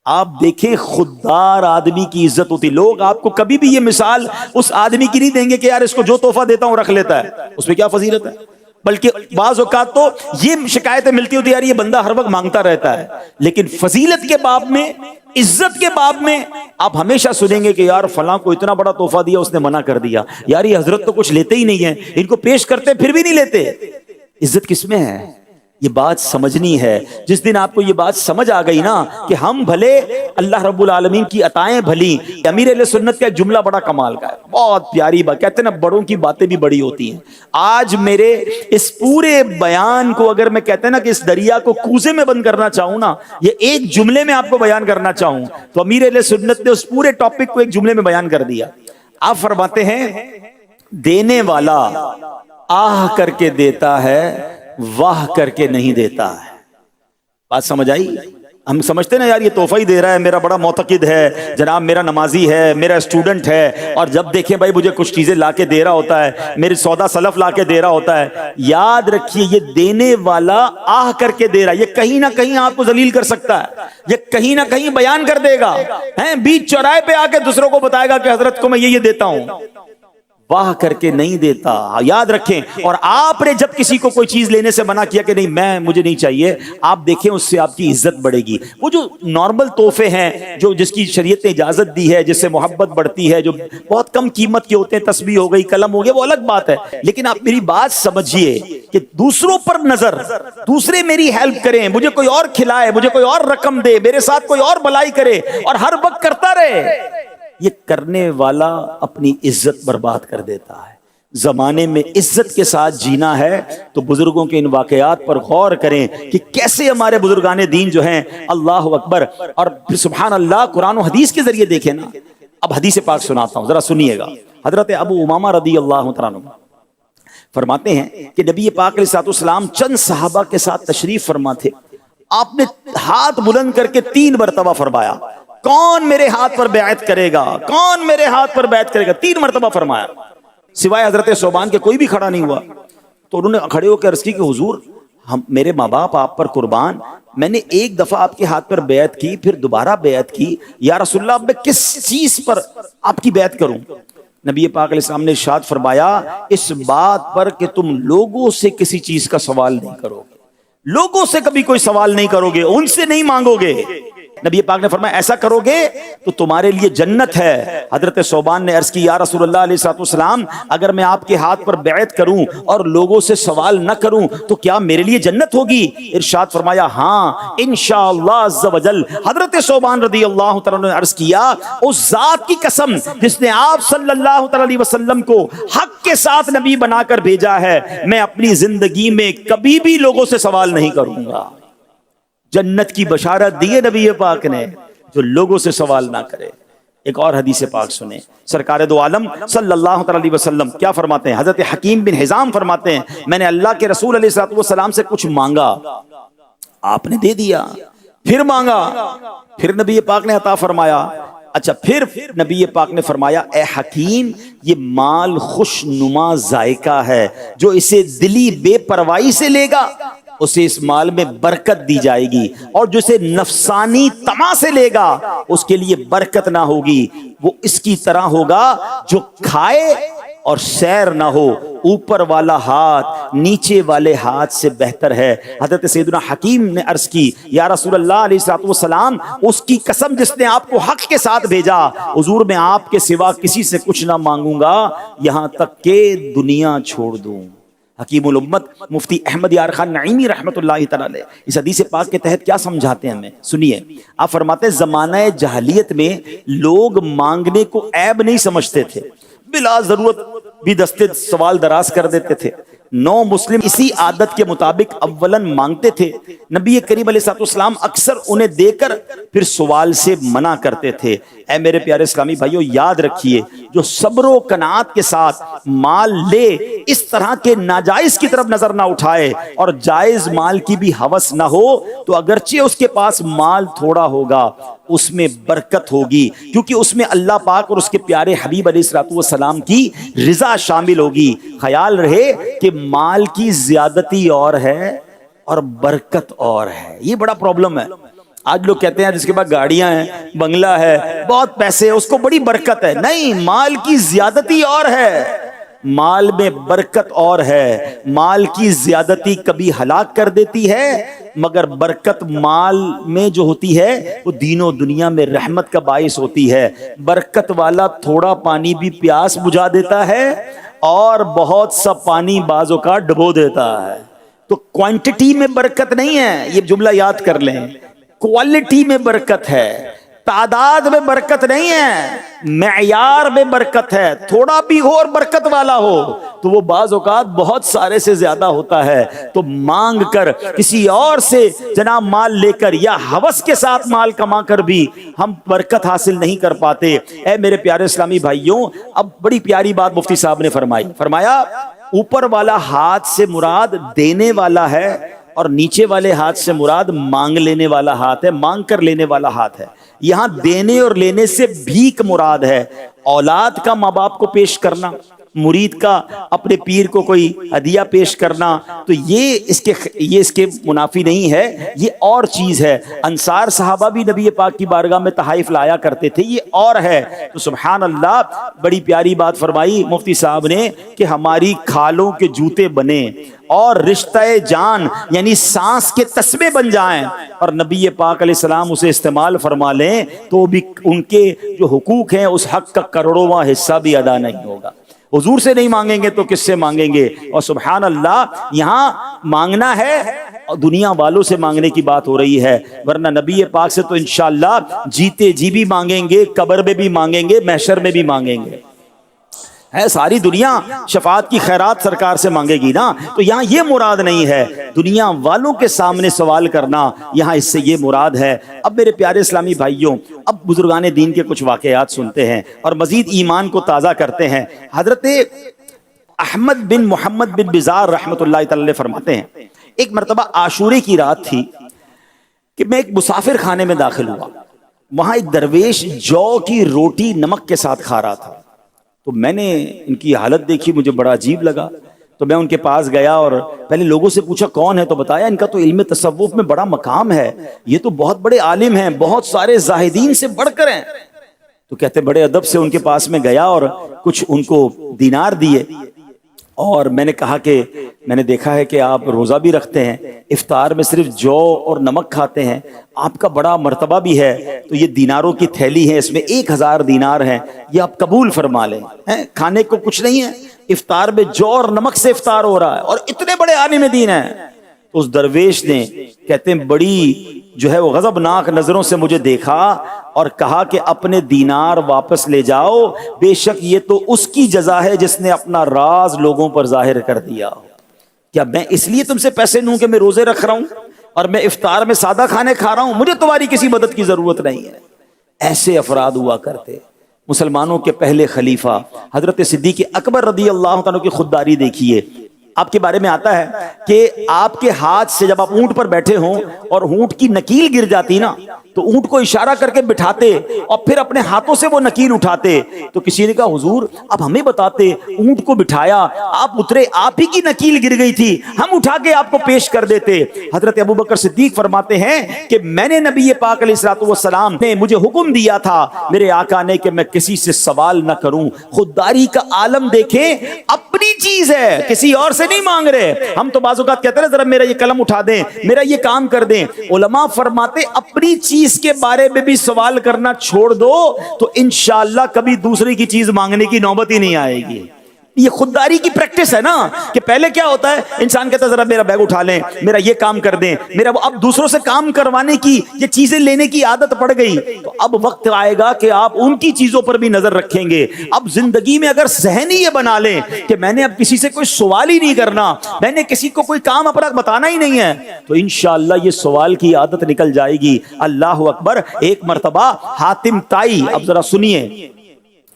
آپ دیکھیں خوددار آدمی کی عزت ہوتی، لوگ آپ کو کبھی بھی یہ مثال اس آدمی کی نہیں دیں گے کہ یار اس کو جو تحفہ دیتا ہوں رکھ لیتا ہے، اس میں کیا فضیلت ہے، بلکہ بعض اوقات تو یہ شکایتیں ملتی ہوتی یار یہ بندہ ہر وقت مانگتا رہتا ہے، لیکن فضیلت کے باب میں عزت کے باب میں آپ ہمیشہ سنیں گے کہ یار فلاں کو اتنا بڑا تحفہ دیا اس نے منع کر دیا، یار یہ حضرت تو کچھ لیتے ہی نہیں ہیں، ان کو پیش کرتے پھر بھی نہیں لیتے۔ عزت کس میں ہے؟ یہ بات سمجھنی ہے۔ جس دن آپ کو یہ بات سمجھ آ گئی نا کہ ہم بھلے اللہ رب العالمین کی عطائیں بھلی، امیر اہل سنت کا جملہ بڑا کمال کا ہے، بہت پیاری بات، کہتے ہیں نا بڑوں کی باتیں بھی بڑی ہوتی ہیں۔ آج میرے اس پورے بیان کو اگر میں کہتے ہیں نا کہ اس دریا کو کوزے میں بند کرنا چاہوں نا، یہ ایک جملے میں آپ کو بیان کرنا چاہوں تو امیر اہل سنت نے اس پورے ٹاپک کو ایک جملے میں بیان کر دیا۔ آپ فرماتے ہیں دینے والا آہ کر کے دیتا ہے، واہ کر کے نہیں دیتا ہے۔ بات سمجھ آئی؟ ہم سمجھتے نا یار یہ تحفہ ہی دے رہا ہے، میرا بڑا معتقد ہے جناب، میرا نمازی ہے، میرا اسٹوڈنٹ ہے، اور جب دیکھیں بھائی مجھے کچھ چیزیں لا کے دے رہا ہوتا ہے، میری سودا سلف لا کے دے رہا ہوتا ہے۔ یاد رکھیے یہ دینے والا آہ کر کے دے رہا ہے، یہ کہیں نہ کہیں آپ کو ذلیل کر سکتا ہے، یہ کہیں نہ کہیں بیان کر دے گا، بیچ چوراہے پہ آ کے دوسروں کو بتائے گا کہ حضرت کو میں یہ دیتا ہوں، واہ کر کے نہیں دیتا۔ یاد رکھیں، اور آپ نے جب کسی کو کوئی چیز لینے سے منع کیا کہ نہیں مجھے نہیں چاہیے، آپ دیکھیں اس سے آپ کی عزت بڑھے گی۔ وہ جو نارمل تحفے ہیں جو جس کی شریعت نے اجازت دی ہے، جس سے محبت بڑھتی ہے، جو بہت کم قیمت کے ہوتے ہیں، تسبیح ہو گئی، قلم ہو گیا، وہ الگ بات ہے، لیکن آپ میری بات سمجھیے کہ دوسروں پر نظر، دوسرے میری ہیلپ کریں، مجھے کوئی اور کھلائے، مجھے کوئی اور رقم دے، میرے ساتھ کوئی اور بھلائی کرے اور ہر وقت کرتا رہے، یہ کرنے والا اپنی عزت برباد کر دیتا ہے۔ زمانے میں عزت کے ساتھ جینا ہے تو بزرگوں کے ان واقعات پر غور کریں کہ کیسے ہمارے بزرگان دین جو ہیں، اللہ اکبر، اور پھر سبحان اللہ قرآن و حدیث کے ذریعے دیکھیں نا۔ اب حدیث پاک سناتا ہوں، ذرا سنیے گا۔ حضرت ابو امامہ رضی اللہ تعالیٰ عنہ فرماتے ہیں کہ نبی پاک علیہ الصلوۃ والسلام چند صحابہ کے ساتھ تشریف فرما تھے، آپ نے ہاتھ بلند کر کے 3 مرتبہ فرمایا کون میرے ہاتھ پر بیعت کرے گا، کون میرے ہاتھ پر بیعت کرے گا، 3 مرتبہ فرمایا، سوائے حضرت ثوبان کے کوئی بھی کھڑا نہیں ہوا۔ تو انہوں نے کھڑے ہو کے عرض کی کہ حضور میرے ماں باپ آپ پر قربان، میں نے ایک دفعہ آپ کے ہاتھ پر بیعت کی، پھر دوبارہ بیعت کی، یا رسول اللہ میں کس چیز پر آپ کی بیعت کروں؟ نبی پاک علیہ السلام نے ارشاد فرمایا اس بات پر کہ تم لوگوں سے کسی چیز کا سوال نہیں کرو گے، لوگوں سے کبھی کوئی سوال نہیں کرو گے، ان سے نہیں مانگو گے۔ نبی پاک نے فرمایا ایسا کرو گے تو تمہارے لیے جنت ہے۔ حضرت ثوبان نے عرض کی یا رسول اللہ علیہ الصلوۃ والسلام اگر میں آپ کے ہاتھ پر بیعت کروں اور لوگوں سے سوال نہ کروں تو کیا میرے لیے جنت ہوگی؟ ارشاد فرمایا ہاں انشاءاللہ عز و جل۔ حضرت ثوبان رضی اللہ تعالیٰ نے عرض کیا اس ذات کی قسم جس نے آپ صلی اللہ تعالیٰ علیہ وسلم کو حق کے ساتھ نبی بنا کر بھیجا ہے، میں اپنی زندگی میں کبھی بھی لوگوں سے سوال نہیں کروں گا۔ جنت کی بشارت دی ہے نبی پاک نے جو لوگوں سے سوال نہ کرے۔ ایک اور حدیث پاک سنیں، سرکار دو عالم صلی اللہ علیہ وسلم کیا فرماتے ہیں؟ حضرت حکیم بن حزام فرماتے ہیں میں نے اللہ کے رسول علیہ الصلوۃ والسلام سے کچھ مانگا، آپ نے دے دیا، پھر مانگا، پھر نبی پاک نے عطا فرمایا۔ اچھا پھر نبی پاک نے فرمایا اے حکیم یہ مال خوش نما ذائقہ ہے، جو اسے دلی بے پرواہی سے لے گا اسے اس مال میں برکت دی جائے گی، اور جو اسے نفسانی طمع سے لے گا اس کے لیے برکت نہ ہوگی، وہ اس کی طرح ہوگا جو کھائے اور سیر نہ ہو، اوپر والا ہاتھ نیچے والے ہاتھ سے بہتر ہے۔ حضرت سیدنا حکیم نے عرض کی یا رسول اللہ علیہ الصلوۃ والسلام اس کی قسم جس نے آپ کو حق کے ساتھ بھیجا، حضور میں آپ کے سوا کسی سے کچھ نہ مانگوں گا یہاں تک کہ دنیا چھوڑ دوں۔ حکیم الامت مفتی احمد یار خان نعیمی رحمت اللہ تعالی علیہ اس حدیث پاک کے تحت کیا سمجھاتے ہیں ہمیں، سنیے۔ آپ فرماتے ہیں زمانہ جاہلیت میں لوگ مانگنے کو عیب نہیں سمجھتے تھے، بلا ضرورت بھی دستے سوال دراز کر دیتے تھے۔ نو مسلم اسی عادت کے مطابق اولاً مانگتے تھے، نبی کریم علیہ الصلوۃ والسلام اکثر انہیں دے کر پھر سوال سے منع کرتے تھے۔ اے میرے پیارے اسلامی بھائیو یاد رکھیے جو صبر و قناعت کے ساتھ مال لے اس طرح کے ناجائز کی طرف نظر نہ اٹھائے اور جائز مال کی بھی ہوس نہ ہو تو اگرچہ اس کے پاس مال تھوڑا ہوگا اس میں برکت ہوگی، کیونکہ اس میں اللہ پاک اور اس کے پیارے حبیب علیہ الصلوۃ والسلام کی رضا شامل ہوگی۔ خیال رہے کہ مال کی زیادتی اور ہے اور برکت اور ہے، یہ بڑا پرابلم ہے۔ آج لوگ کہتے ہیں جس کے پاس گاڑیاں ہیں، بنگلہ ہے، بہت پیسے، اس کو بڑی برکت ہے۔ نہیں، مال کی زیادتی اور ہے مال میں برکت اور ہے، مال کی زیادتی کبھی ہلاک کر دیتی ہے، مگر برکت مال میں جو ہوتی ہے وہ دین و دنیا میں رحمت کا باعث ہوتی ہے۔ برکت والا تھوڑا پانی بھی پیاس بجھا دیتا ہے اور بہت سا پانی بعض اوقات ڈبو دیتا ہے۔ تو کوانٹٹی میں برکت نہیں ہے، یہ جملہ یاد کر لیں، کوالٹی میں برکت ہے، تعداد میں برکت نہیں ہے، معیار میں برکت ہے۔ تھوڑا بھی ہو اور برکت والا ہو تو وہ بعض اوقات بہت سارے سے زیادہ ہوتا ہے۔ تو مانگ کر کسی اور سے جناب مال لے کر یا ہوس کے ساتھ مال کما کر بھی ہم برکت حاصل نہیں کر پاتے۔ اے میرے پیارے اسلامی بھائیوں، اب بڑی پیاری بات مفتی صاحب نے فرمایا اوپر والا ہاتھ سے مراد دینے والا ہے اور نیچے والے ہاتھ سے مراد مانگ لینے والا ہاتھ ہے، مانگ کر لینے والا ہاتھ ہے۔ یہاں دینے اور لینے سے بھیک مراد ہے، اولاد کا ماں باپ کو پیش کرنا، مرید کا اپنے پیر کو کوئی ہدیہ پیش کرنا، تو یہ اس کے منافی نہیں ہے، یہ اور چیز ہے۔ انصار صحابہ بھی نبی پاک کی بارگاہ میں تحائف لایا کرتے تھے، یہ اور ہے۔ تو سبحان اللہ، بڑی پیاری بات فرمائی مفتی صاحب نے کہ ہماری کھالوں کے جوتے بنے اور رشتہ جان یعنی سانس کے تسبے بن جائیں اور نبی پاک علیہ السلام اسے استعمال فرما لیں تو بھی ان کے جو حقوق ہیں اس حق کا کروڑواں حصہ بھی ادا نہیں ہوگا۔ حضور سے نہیں مانگیں گے تو کس سے مانگیں گے؟ اور سبحان اللہ، یہاں مانگنا ہے اور دنیا والوں سے مانگنے کی بات ہو رہی ہے، ورنہ نبی پاک سے تو انشاءاللہ جیتے جی بھی مانگیں گے، قبر میں بھی مانگیں گے، محشر میں بھی مانگیں گے۔ ہے ساری دنیا شفاعت کی خیرات سرکار سے مانگے گی نا، تو یہاں یہ مراد نہیں ہے دنیا والوں کے سامنے سوال کرنا، یہاں اس سے یہ مراد ہے۔ اب میرے پیارے اسلامی بھائیوں، اب بزرگان دین کے کچھ واقعات سنتے ہیں اور مزید ایمان کو تازہ کرتے ہیں۔ حضرت احمد بن محمد بن بزار رحمۃ اللہ تعالی فرماتے ہیں ایک مرتبہ عاشورے کی رات تھی کہ میں ایک مسافر خانے میں داخل ہوا، وہاں ایک درویش جو کی روٹی نمک کے ساتھ کھا رہا تھا، تو میں نے ان کی حالت دیکھی، مجھے بڑا عجیب لگا، تو میں ان کے پاس گیا اور پہلے لوگوں سے پوچھا کون ہے، تو بتایا ان کا تو علم تصوف میں بڑا مقام ہے، یہ تو بہت بڑے عالم ہیں، بہت سارے زاہدین سے بڑھ کر ہیں۔ تو کہتے بڑے ادب سے ان کے پاس میں گیا اور کچھ ان کو دینار دیے، اور میں نے کہا کہ میں نے دیکھا ہے کہ آپ روزہ بھی رکھتے ہیں، افطار میں صرف جو اور نمک کھاتے ہیں، آپ کا بڑا مرتبہ بھی ہے، تو یہ دیناروں کی تھیلی ہے، اس میں 1000 دینار ہیں، یہ آپ قبول فرما لیں، کھانے کو کچھ نہیں ہے، افطار میں جو اور نمک سے افطار ہو رہا ہے اور اتنے بڑے عالم دین ہیں۔ تو اس درویش نے کہتے ہیں بڑی جو ہے وہ غضبناک نظروں سے مجھے دیکھا اور کہا کہ اپنے دینار واپس لے جاؤ، بے شک یہ تو اس کی جزا ہے جس نے اپنا راز لوگوں پر ظاہر کر دیا۔ کیا میں اس لیے تم سے پیسے لوں کہ میں روزے رکھ رہا ہوں اور میں افطار میں سادہ کھانے کھا رہا ہوں؟ مجھے تمہاری کسی مدد کی ضرورت نہیں ہے۔ ایسے افراد ہوا کرتے۔ مسلمانوں کے پہلے خلیفہ حضرت صدیق اکبر رضی اللہ عنہ کی خودداری دیکھیے۔ آپ کے بارے میں آتا ہے کہ آپ کے ہاتھ سے جب آپ اونٹ پر بیٹھے ہوں اور اونٹ کی نکیل گر جاتی نا تو اونٹ کو اشارہ کر کے بٹھاتے اور پھر اپنے ہاتھوں سے وہ نکیل اٹھاتے۔ تو کسی نے کہا حضور اب ہمیں بتاتے، اونٹ کو بٹھایا، آپ اترے، آپ ہی کی نکیل گر گئی تھی، ہم اٹھا کے آپ کو پیش کر دیتے۔ حضرت ابوبکر صدیق فرماتے ہیں کہ میں نے نبی پاک علیہ الصلوۃ والسلام نے مجھے حکم دیا تھا میرے آقا نے کہ میں کسی سے سوال نہ کروں۔ خودداری کا عالم دیکھیں، اپنی چیز ہے، کسی اور سے نہیں مانگ رہے۔ ہم تو بعض اوقات کہتے ہیں ذرا میرا یہ قلم اٹھا دیں، میرا یہ کام کر دیں۔ علماء فرماتے اپنی چیز کے بارے میں بھی سوال کرنا چھوڑ دو تو انشاءاللہ کبھی دوسری کی چیز مانگنے کی نوبت ہی نہیں آئے گی۔ یہ خودداری کی پریکٹس ہے نا، کہ پہلے کیا ہوتا ہے انسان کہتا ہے ذرا میرا بیگ اٹھا لیں، میرا یہ کام کر دیں، میرا اب دوسروں سے کام کروانے کی یہ چیزیں لینے کی عادت پڑ گئی۔ تو اب وقت آئے گا کہ آپ ان کی چیزوں پر بھی نظر رکھیں گے۔ اب زندگی میں اگر ذہن ہی یہ بنا لیں کہ میں نے اب کسی سے کوئی سوال ہی نہیں کرنا، میں نے کسی کو کوئی کام اپنا بتانا ہی نہیں ہے، تو انشاءاللہ یہ سوال کی عادت نکل جائے گی۔ اللہ اکبر۔ ایک مرتبہ حاتم طائی، اب ذرا سنیے،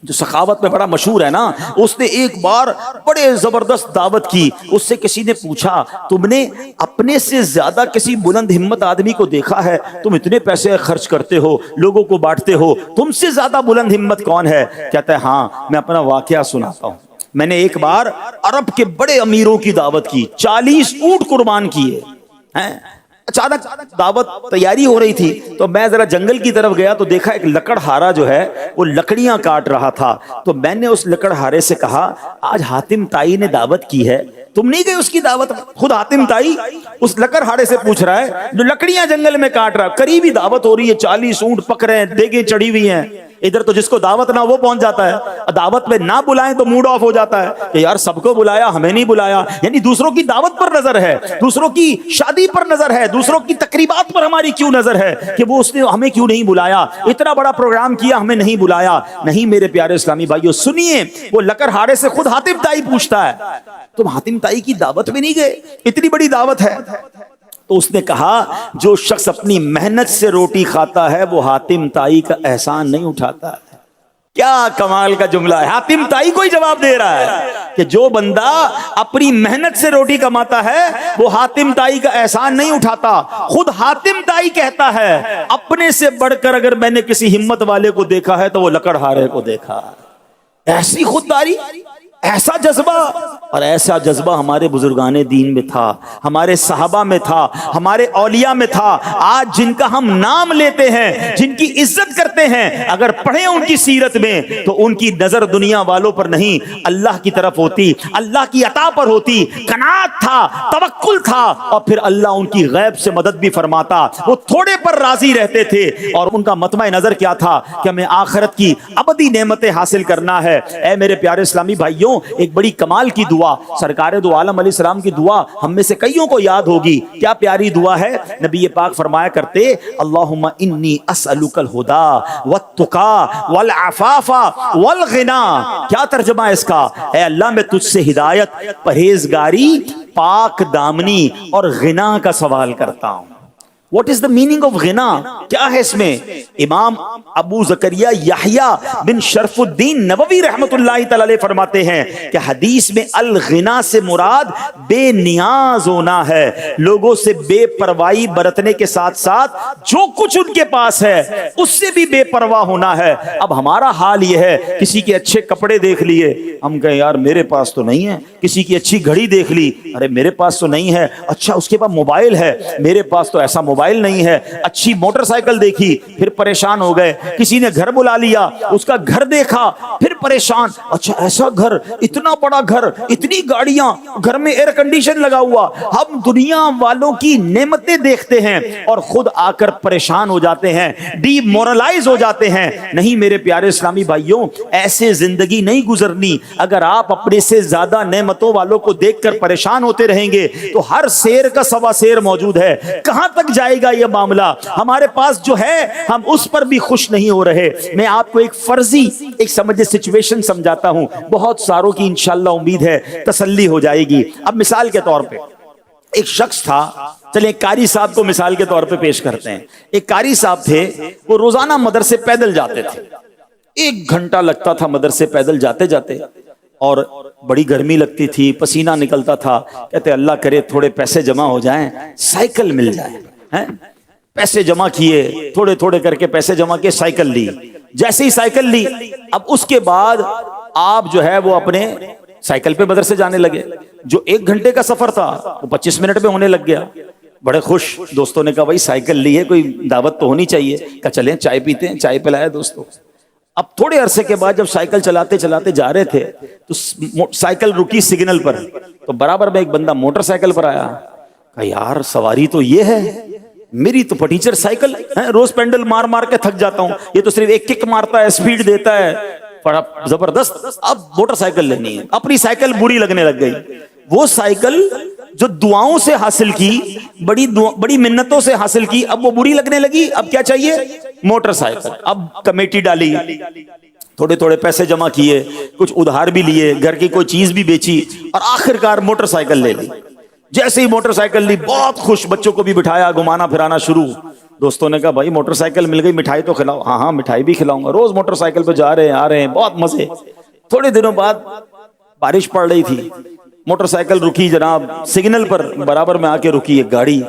جو سخاوت میں بڑا مشہور ہے نا، اس نے ایک بار بڑے زبردست دعوت کی۔ اس سے کسی نے پوچھا تم نے اپنے سے زیادہ کسی بلند ہمت آدمی کو دیکھا ہے؟ تم اتنے پیسے خرچ کرتے ہو، لوگوں کو بانٹتے ہو، تم سے زیادہ بلند ہمت کون ہے؟ کہتا ہے ہاں، میں اپنا واقعہ سناتا ہوں۔ میں نے ایک بار عرب کے بڑے امیروں کی دعوت کی، 40 اونٹ قربان کیے ہیں، اچانک دعوت تیاری ہو رہی تھی تو میں ذرا جنگل کی طرف گیا تو دیکھا ایک لکڑہارا جو ہے وہ لکڑیاں کاٹ رہا تھا. تو میں نے اس لکڑہارے سے کہا آج حاتم تائی نے دعوت کی ہے, تم نہیں گئے اس کی دعوت میں؟ خود حاتم تائی اس لکڑہارے سے پوچھ رہا ہے جو لکڑیاں جنگل میں کاٹ رہا ہے. قریبی دعوت ہو رہی ہے, 40 اونٹ پک رہے ہیں, دیگیں چڑھی ہوئی ہیں. ادھر تو جس کو دعوت نہ وہ پہنچ جاتا ہے, دعوت میں نہ بلائیں تو موڈ آف ہو جاتا ہے کہ یار سب کو بلایا ہمیں نہیں بلایا. یعنی دوسروں کی دعوت پر نظر ہے, دوسروں کی شادی پر نظر ہے, دوسروں کی تقریبات پر ہماری کیوں نظر ہے کہ وہ اس نے ہمیں کیوں نہیں بلایا, اتنا بڑا پروگرام کیا ہمیں نہیں بلایا. نہیں میرے پیارے اسلامی بھائیو, سنیے وہ لکڑہارے سے خود حاتم تائی پوچھتا ہے تم حاتم تائی کی دعوت میں نہیں گئے, اتنی بڑی دعوت ہے. تو اس نے کہا جو شخص اپنی محنت سے روٹی کھاتا ہے وہ حاتم تائی کا احسان نہیں اٹھاتا ہے. کیا کمال کا جملہ ہے. حاتم تائی کو ہی جواب دے رہا ہے کہ جو بندہ اپنی محنت سے روٹی کماتا ہے وہ حاتم تائی کا احسان نہیں اٹھاتا. خود حاتم تائی کہتا ہے اپنے سے بڑھ کر اگر میں نے کسی ہمت والے کو دیکھا ہے تو وہ لکڑہارے کو دیکھا. ایسی خودداری, ایسا جذبہ, اور ایسا جذبہ ہمارے بزرگان دین میں تھا, ہمارے صحابہ میں تھا, ہمارے اولیاء میں تھا. آج جن کا ہم نام لیتے ہیں, جن کی عزت کرتے ہیں, اگر پڑھیں ان کی سیرت میں تو ان کی نظر دنیا والوں پر نہیں اللہ کی طرف ہوتی, اللہ کی عطا پر ہوتی. قناعت تھا, توکل تھا, اور پھر اللہ ان کی غیب سے مدد بھی فرماتا. وہ تھوڑے پر راضی رہتے تھے اور ان کا مطمع نظر کیا تھا کہ ہمیں آخرت کی ابدی نعمتیں حاصل کرنا ہے. اے میرے پیارے اسلامی بھائیوں, ایک بڑی کمال کی دعا, سرکار دو عالم علیہ السلام کی دعا ہم میں سے کئیوں کو یاد ہوگی. کیا پیاری دعا ہے. نبی پاک فرمایا کرتے اللہم انی اسألک الہدی والتقی والعفاف والغنی. کیا ترجمہ ہے اس کا؟ اے اللہ میں تجھ سے ہدایت, پرہیزگاری, پاک دامنی اور غنا کا سوال کرتا ہوں. What is the meaning of غنا؟ کیا ہے اس میں؟ امام ابو زکریا یحییٰ بن شرف الدین نووی رحمت اللہ تعالی علیہ فرماتے ہیں کہ حدیث میں الغنا سے مراد بے نیاز ہونا ہے, لوگوں سے بے پرواہی برتنے کے ساتھ ساتھ جو کچھ ان کے پاس ہے اس سے بھی بے پرواہ ہونا ہے. اب ہمارا حال یہ ہے, کسی کے اچھے کپڑے دیکھ لیے, ہم کہیں یار میرے پاس تو نہیں ہے. کسی کی اچھی گھڑی دیکھ لی, ارے میرے پاس تو نہیں ہے. اچھا اس کے پاس موبائل ہے, میرے پاس تو ایسا موبائل نہیں ہے. اچھی موٹر سائیکل دیکھی, پھر پریشان ہو گئے. کسی نے گھر بلا لیا, اس کا گھر دیکھا, پھر پریشان. اچھا ایسا گھر, اتنا بڑا گھر, اتنی گاڑیاں, گھر میں ایئر کنڈیشن لگا ہوا. ہم دنیا والوں کی نعمتیں دیکھتے ہیں اور خود آ کر پریشان ہو جاتے ہیں, ڈی مورلائز ہو جاتے ہیں. نہیں میرے پیارے اسلامی بھائیوں, ایسے زندگی نہیں گزرنی. اگر آپ اپنے سے زیادہ نعمتوں والوں کو دیکھ کر پریشان ہوتے رہیں گے تو ہر شیر کا سوا شیر موجود ہے. کہاں تک جائے گا یہ معاملہ؟ ہمارے پاس جو ہے ہم اس پر بھی خوش نہیں ہو رہے. میں آپ کو ایک فرضی ایک سمجھے سچویشن سمجھاتا ہوں, بہت ساروں کی انشاءاللہ امید ہے تسلی ہو جائے گی. اب مثال کے طور پہ ایک شخص تھا, چلیں ایک قاری صاحب کو مثال کے طور پہ پیش کرتے ہیں. ایک قاری صاحب تھے, وہ روزانہ مدرسے پیدل جاتے تھے. 1 گھنٹہ لگتا تھا مدرسے پیدل جاتے جاتے, اور بڑی گرمی لگتی تھی, پسینہ نکلتا تھا. کہتے اللہ کرے تھوڑے پیسے جمع ہو جائیں, سائیکل مل جائے. پیسے جمع کیے, تھوڑے تھوڑے کر کے پیسے جمع کیے, سائیکل لی. جیسے ہی سائیکل لی, اب اس کے بعد آپ جو ہے وہ اپنے سائیکل پہ مدرسے جانے لگے. جو 1 گھنٹے کا سفر تھا وہ 25 منٹ میں ہونے لگ گیا. بڑے خوش. دوستوں نے کہا بھائی سائیکل لی ہے, کوئی دعوت تو ہونی چاہیے. کہا چلیں چائے پیتے ہیں, چائے پلایا دوستوں. اب تھوڑے عرصے کے بعد جب سائیکل چلاتے چلاتے جا رہے تھے تو سائیکل رکی سگنل پر, تو برابر میں ایک بندہ موٹر سائیکل پر آیا. کہا یار سواری تو یہ ہے, میری تو پٹیچر سائیکل ہے, روز پینڈل مار مار کے تھک جاتا ہوں, یہ تو صرف ایک کک مارتا ہے, اسپیڈ دیتا ہے بڑا زبردست. اب موٹر سائیکل لینی ہے. اپنی سائیکل بری لگنے لگ گئی. وہ سائیکل جو دعاؤں سے حاصل کی, بڑی منتوں سے حاصل کی, اب وہ بری لگنے لگی. اب کیا چاہیے؟ Motor cycle. اب کمیٹی ڈالی, تھوڑے تھوڑے پیسے جمع کیے, کچھ ادھار بھی لیے, گھر کی کوئی چیز بھی بیچی, اور آخر کار موٹر سائیکل لے لی. جیسے ہی موٹر سائیکل لی, بہت خوش, بچوں کو بھی بٹھایا, گھمانا پھرانا شروع. دوستوں نے کہا بھائی موٹر سائیکل مل گئی, مٹھائی تو کھلاؤ. ہاں ہاں مٹھائی بھی کھلاؤں گا. روز موٹر سائیکل پہ جا رہے ہیں, آ رہے ہیں, بہت مزے. تھوڑے دنوں بعد بارش پڑ رہی تھی, موٹر سائیکل رکی جناب سگنل پر, برابر میں آ کے رکی ایک گاڑی.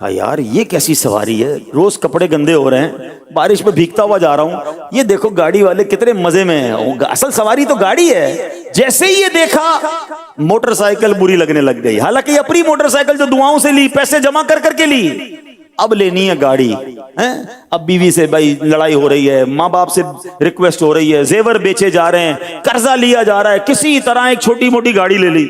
کہا یار یہ کیسی سواری ہے، روز کپڑے گندے ہو رہے ہیں، بارش میں بھیگتا ہوا جا رہا ہوں، یہ دیکھو گاڑی والے کتنے مزے میں ہیں، اصل سواری تو گاڑی ہے۔ جیسے ہی یہ دیکھا موٹر سائیکل بری لگنے لگ گئی، حالانکہ یہ اپنی موٹر سائیکل جو دعاؤں سے لی، پیسے جمع کر کر کے لی، اب لینی ہے گاڑی۔ اب بیوی سے بھائی لڑائی ہو رہی ہے، ماں باپ سے ریکویسٹ ہو رہی ہے، زیور بیچے جا رہے ہیں، قرضہ لیا جا رہا ہے، کسی طرح ایک چھوٹی موٹی گاڑی لے لی۔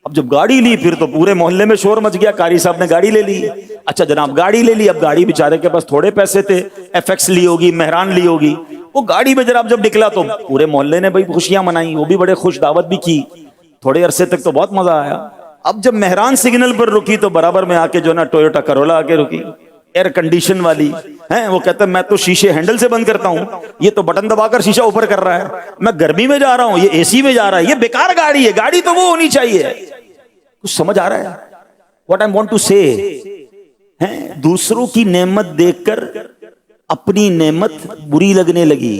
اب جب گاڑی لی پھر تو پورے محلے میں شور مچ گیا، قاری صاحب نے گاڑی لے لی۔ اچھا جناب گاڑی لے لی، اب گاڑی بیچارے کے پاس تھوڑے پیسے تھے، ایف ایکس لی ہوگی، مہران لی ہوگی، وہ گاڑی میں جناب جب نکلا تو پورے محلے نے بھائی خوشیاں منائی، وہ بھی بڑے خوش، دعوت بھی کی، تھوڑے عرصے تک تو بہت مزہ آیا۔ اب جب مہران سگنل پر رکی تو برابر میں آ کے جو نا ٹویوٹا کرولا آ کے رکی، ایئر کنڈیشن والی ہیں، وہ کہتا ہے میں تو شیشے ہینڈل سے بند کرتا ہوں، یہ تو بٹن دبا کر شیشہ اوپر کر رہا ہے، میں گرمی میں جا رہا ہوں، یہ اے سی میں جا رہا ہے، یہ بیکار گاڑی ہے، گاڑی تو وہ ہونی چاہیے۔ کچھ سمجھ آ رہا ہے واٹ آئی وانٹ ٹو سے؟ دوسروں کی نعمت دیکھ کر اپنی نعمت بری لگنے لگی۔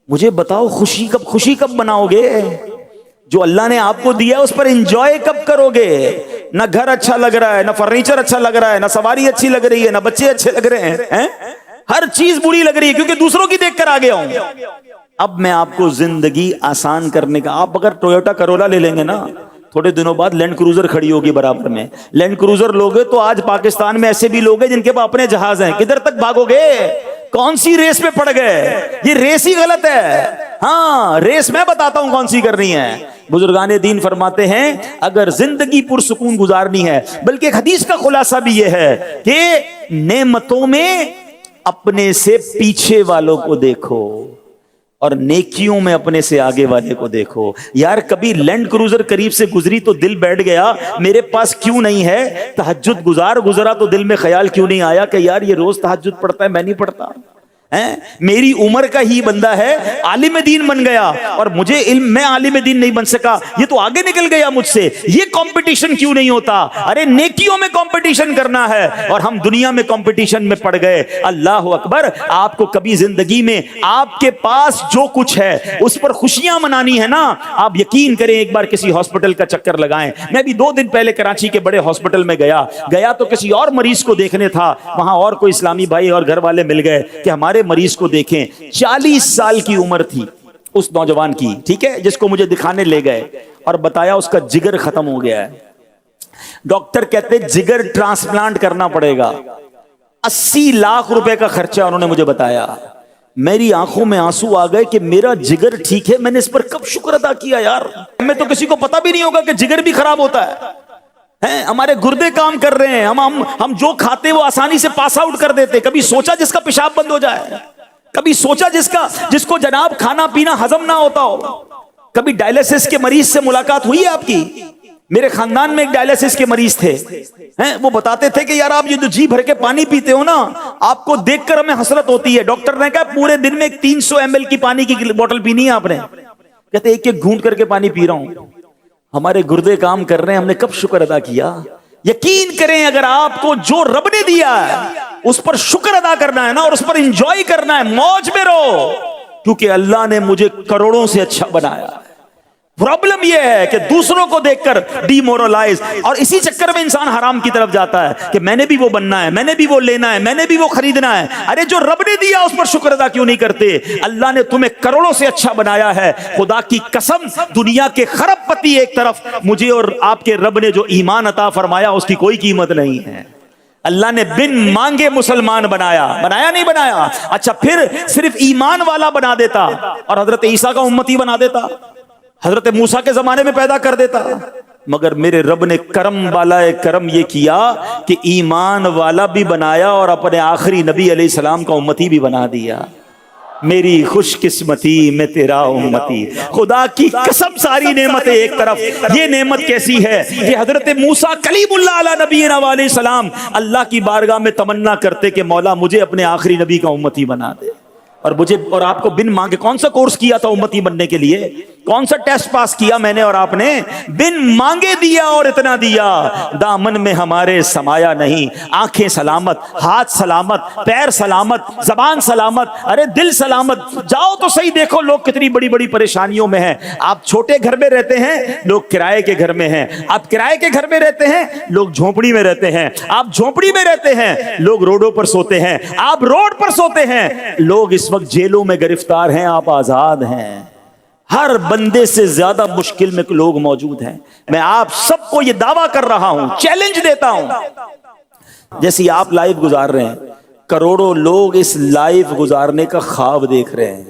مجھے بتاؤ خوشی کب مناؤ گے؟ جو اللہ نے آپ کو دیا اس پر انجوائے کب کرو گے؟ نہ گھر اچھا لگ رہا ہے، نہ فرنیچر اچھا لگ رہا ہے، نہ سواری اچھی لگ رہی ہے، نہ بچے اچھے لگ رہے ہیں، ہر چیز بری لگ رہی ہے کیونکہ دوسروں کی دیکھ کر آ گیا ہوں۔ اب میں آپ کو زندگی آسان کرنے کا، آپ اگر ٹویوٹا کرولا لے لیں گے نا، تھوڑے دنوں بعد لینڈ کروزر کھڑی ہوگی برابر میں، لینڈ کروزر لوگے تو آج پاکستان میں ایسے بھی لوگ ہیں جن کے پاس اپنے جہاز ہیں، کدھر تک بھاگو گے؟ کون سی ریس میں پڑ گئے؟ یہ ریس ہی غلط ہے۔ ہاں ریس میں بتاتا ہوں کون سی کرنی ہے۔ بزرگان دین فرماتے ہیں اگر زندگی پرسکون گزارنی ہے، بلکہ ایک حدیث کا خلاصہ بھی یہ ہے کہ نعمتوں میں اپنے سے پیچھے والوں کو دیکھو اور نیکیوں میں اپنے سے آگے والے کو دیکھو۔ یار کبھی لینڈ کروزر قریب سے گزری تو دل بیٹھ گیا میرے پاس کیوں نہیں ہے؟ تہجد گزرا تو دل میں خیال کیوں نہیں آیا کہ یار یہ روز تہجد پڑھتا ہے، میں نہیں پڑھتا؟ میری عمر کا ہی بندہ ہے، عالم دین بن گیا اور مجھے علم، میں عالم دین نہیں بن سکا، یہ تو آگے نکل گیا مجھ سے، یہ کمپٹیشن کیوں نہیں ہوتا؟ ارے نیکیوں میں کمپٹیشن کرنا ہے اور ہم دنیا میں کمپٹیشن میں پڑ گئے۔ اللہ اکبر۔ آپ کو کبھی زندگی میں آپ کے پاس جو کچھ ہے اس پر خوشیاں منانی ہے نا، آپ یقین کریں ایک بار کسی ہاسپٹل کا چکر لگائیں۔ میں بھی 2 دن پہلے کراچی کے بڑے ہاسپٹل میں گیا تو کسی اور مریض کو دیکھنے تھا، وہاں اور کوئی اسلامی بھائی اور گھر والے مل گئے کہ ہمارے مریض کو دیکھیں۔ 40 سال کی عمر تھی اس نوجوان کی، ٹھیک ہے، جس کو مجھے دکھانے لے گئے اور بتایا اس کا جگر ختم ہو گیا ہے، ڈاکٹر کہتے جگر ٹرانسپلانٹ کرنا پڑے گا، 80 لاکھ روپے کا خرچہ انہوں نے مجھے بتایا۔ میری آنکھوں میں آنسو آ گئے کہ میرا جگر ٹھیک ہے، میں نے اس پر کب شکر ادا کیا یار۔ ہمیں تو کسی کو پتا بھی نہیں ہوگا کہ جگر بھی خراب ہوتا ہے، ہمارے گردے کام کر رہے ہیں، ہم جو کھاتے وہ آسانی سے پاس آؤٹ کر دیتے۔ کبھی سوچا جس کا پیشاب بند ہو جائے؟ کبھی سوچا جس کو جناب کھانا پینا ہضم نہ ہوتا ہو؟ کبھی ڈائلیسس کے مریض سے ملاقات ہوئی ہے آپ کی؟ میرے خاندان میں ایک ڈائلیسس کے مریض تھے، وہ بتاتے تھے کہ یار آپ یہ جو جی بھر کے پانی پیتے ہو نا، آپ کو دیکھ کر ہمیں حسرت ہوتی ہے۔ ڈاکٹر نے کہا پورے دن میں 300 ml کی پانی کی بوتل پینی ہے آپ نے؟ کہتے ایک ایک گھونٹ کر کے پانی پی رہا ہوں۔ ہمارے گردے کام کر رہے ہیں، ہم نے کب شکر ادا کیا؟ یقین کریں اگر آپ کو جو رب نے دیا ہے اس پر شکر ادا کرنا ہے نا، اور اس پر انجوائے کرنا ہے، موج میں رہو، کیونکہ اللہ نے مجھے کروڑوں سے اچھا بنایا۔ پرابلم یہ ہے کہ دوسروں کو دیکھ کر ڈی مورلائز، اور اسی چکر میں انسان حرام کی طرف جاتا ہے کہ میں نے بھی وہ بننا ہے، میں نے بھی وہ لینا ہے، میں نے بھی وہ خریدنا ہے۔ ارے جو رب نے دیا اس پر شکر ادا کیوں نہیں کرتے؟ اللہ نے تمہیں کروڑوں سے اچھا بنایا ہے۔ خدا کی قسم دنیا کے خرب پتی ایک طرف، مجھے اور آپ کے رب نے جو ایمان عطا فرمایا اس کی کوئی قیمت نہیں ہے۔ اللہ نے بن مانگے مسلمان بنایا نہیں بنایا؟ اچھا پھر صرف ایمان والا بنا دیتا اور حضرت عیسیٰ کا امتی بنا دیتا، حضرت موسیٰ کے زمانے میں پیدا کر دیتا، مگر میرے رب نے کرم بالائے کرم یہ کیا کہ ایمان والا بھی بنایا اور اپنے آخری نبی علیہ السلام کا امتی بھی بنا دیا۔ میری خوش قسمتی میں تیرا امتی۔ خدا کی قسم ساری نعمتیں ایک طرف، یہ نعمت کیسی ہے کہ حضرت موسیٰ کلیم اللہ علیہ نبینا علیہ السلام اللہ کی بارگاہ میں تمنا کرتے کہ مولا مجھے اپنے آخری نبی کا امتی بنا دے، اور مجھے اور آپ کو بن مانگے کون سا کورس کیا تھا امتی بننے کے لیے؟ کون سا ٹیسٹ پاس کیا میں نے اور آپ نے؟ بن مانگے دیا اور اتنا دیا، دامن میں ہمارے سمایا نہیں، آنکھیں سلامت، ہاتھ سلامت، پیر سلامت، زبان سلامت، ارے دل سلامت۔ جاؤ تو صحیح دیکھو لوگ کتنی بڑی بڑی پریشانیوں میں ہیں۔ آپ چھوٹے گھر میں رہتے ہیں، لوگ کرائے کے گھر میں ہیں۔ آپ کرائے کے گھر میں رہتے ہیں، لوگ جھونپڑی میں رہتے ہیں۔ آپ جھونپڑی میں رہتے ہیں، لوگ روڈوں پر سوتے ہیں۔ آپ روڈ پر سوتے ہیں، لوگ اس وقت جیلوں میں گرفتار ہیں، آپ آزاد ہیں۔ ہر بندے سے زیادہ مشکل میں لوگ موجود ہیں۔ میں آپ سب کو یہ دعویٰ کر رہا ہوں، چیلنج دیتا ہوں، جیسی آپ لائف گزار رہے ہیں، کروڑوں لوگ اس لائف گزارنے کا خواب دیکھ رہے ہیں۔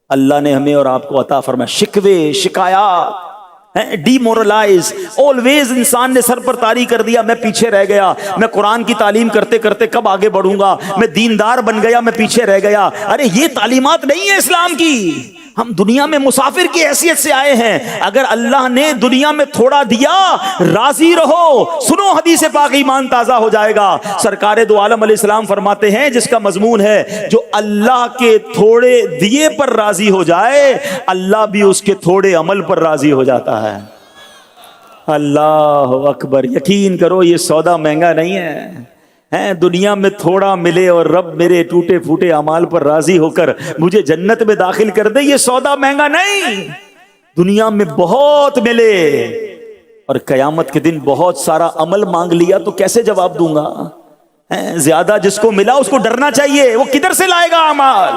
اللہ نے ہمیں اور آپ کو عطا فرمایا۔ شکوے، شکایات، ڈی مورلائز، آلویز انسان نے سر پر طاری کر دیا، میں پیچھے رہ گیا، میں قرآن کی تعلیم کرتے کرتے کب آگے بڑھوں گا، میں دیندار بن گیا، میں پیچھے رہ گیا۔ ارے یہ تعلیمات نہیں ہے اسلام کی۔ ہم دنیا میں مسافر کی حیثیت سے آئے ہیں۔ اگر اللہ نے دنیا میں تھوڑا دیا، راضی رہو۔ سنو حدیث پاک، ایمان تازہ ہو جائے گا۔ سرکار دو عالم علیہ السلام فرماتے ہیں، جس کا مضمون ہے جو اللہ کے تھوڑے دیے پر راضی ہو جائے، اللہ بھی اس کے تھوڑے عمل پر راضی ہو جاتا ہے۔ اللہ اکبر۔ یقین کرو یہ سودا مہنگا نہیں ہے۔ دنیا میں تھوڑا ملے اور رب میرے ٹوٹے پھوٹے اعمال پر راضی ہو کر مجھے جنت میں داخل کر دے، یہ سودا مہنگا نہیں۔ دنیا میں بہت ملے اور قیامت کے دن بہت سارا عمل مانگ لیا تو کیسے جواب دوں گا؟ زیادہ جس کو ملا اس کو ڈرنا چاہیے، وہ کدھر سے لائے گا اعمال؟